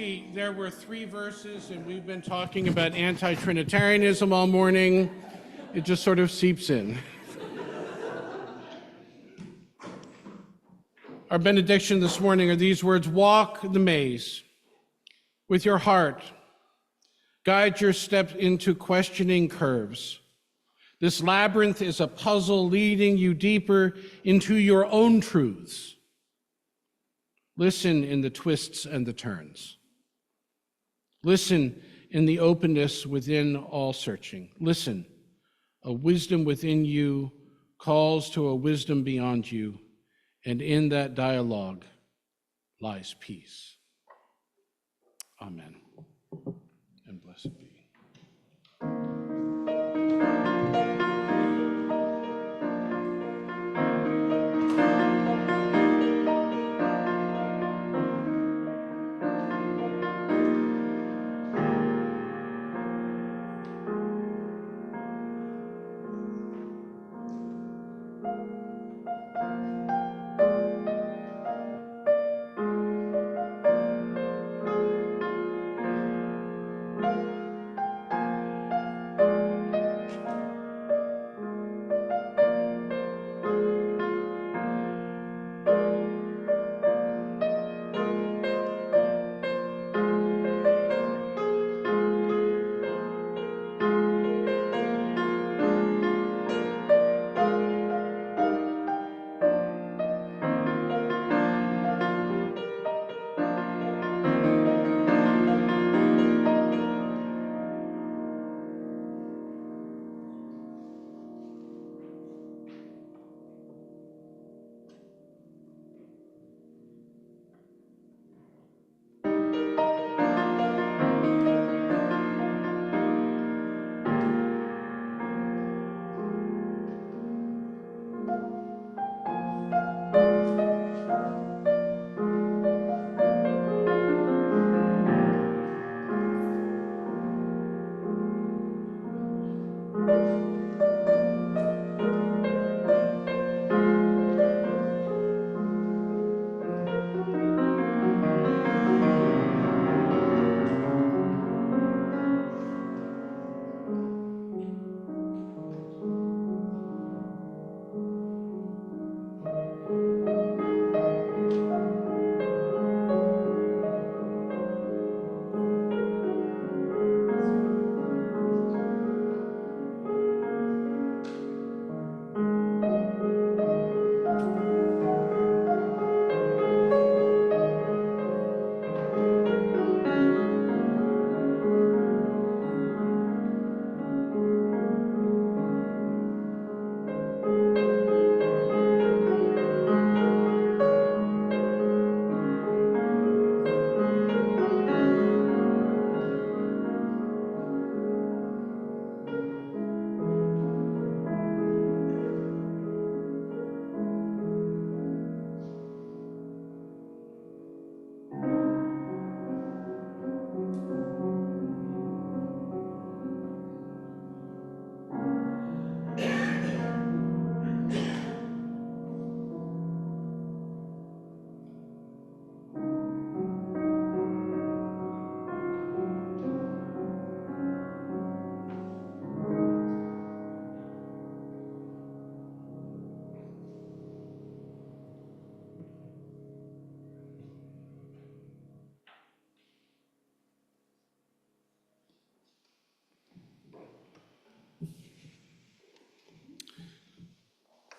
see, there were 3 verses, and we've been talking about anti-Trinitarianism all morning. It just sort of seeps in. Our benediction this morning are these words: walk the maze with your heart. Guide your steps into questioning curves. This labyrinth is a puzzle leading you deeper into your own truths. Listen in the twists and the turns. Listen in the openness within all searching. Listen, a wisdom within you calls to a wisdom beyond you, and in that dialogue lies peace. Amen, and blessed be.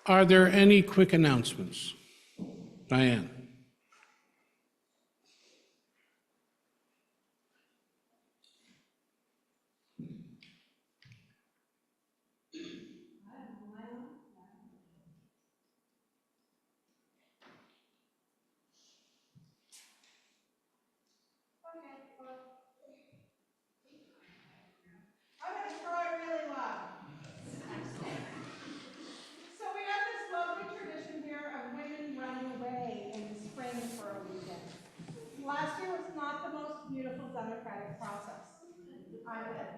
Are there any quick announcements? Diane. I'm going to throw it really loud. So we have this lovely tradition here of women running away in the spring for a weekend. Last year was not the most beautiful democratic process. I led it.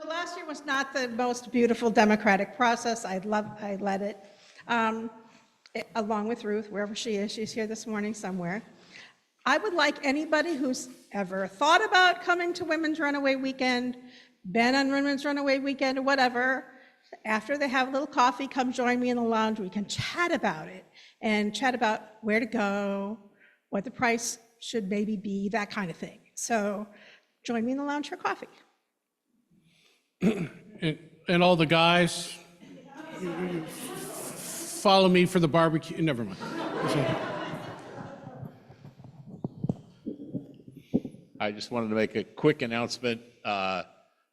So last year was not the most beautiful democratic process. I led it. along with Ruth, wherever she is. She's here this morning somewhere. I would like anybody who's ever thought about coming to Women's Runaway Weekend, been on Women's Runaway Weekend or whatever, after they have a little coffee, come join me in the lounge. We can chat about it and chat about where to go, what the price should maybe be, that kind of thing. So join me in the lounge for coffee. And all the guys, follow me for the barbecue. Never mind. I just wanted to make a quick announcement.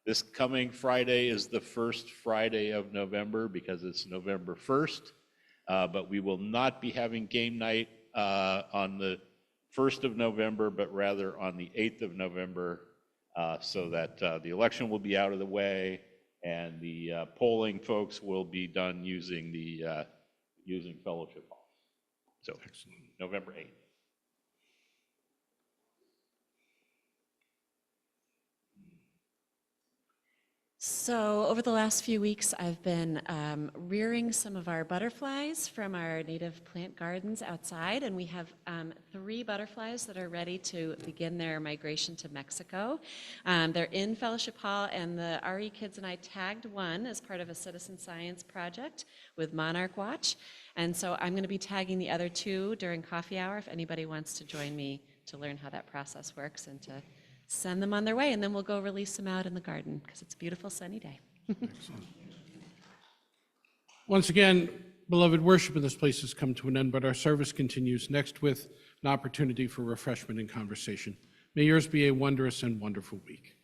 This coming Friday is the first Friday of November because it's November 1st, but we will not be having game night on the 1st of November, but rather on the 8th of November, so that the election will be out of the way and the polling folks will be done using the using Fellowship Hall. So November 8th. So over the last few weeks, I've been rearing some of our butterflies from our native plant gardens outside, and we have 3 butterflies that are ready to begin their migration to Mexico. They're in Fellowship Hall, and the RE kids and I tagged one as part of a citizen science project with Monarch Watch, and so I'm going to be tagging the other 2 during coffee hour if anybody wants to join me to learn how that process works and to send them on their way, and then we'll go release them out in the garden because it's a beautiful sunny day. Excellent. Once again, beloved, worship in this place has come to an end, but our service continues next with an opportunity for refreshment and conversation. May yours be a wondrous and wonderful week.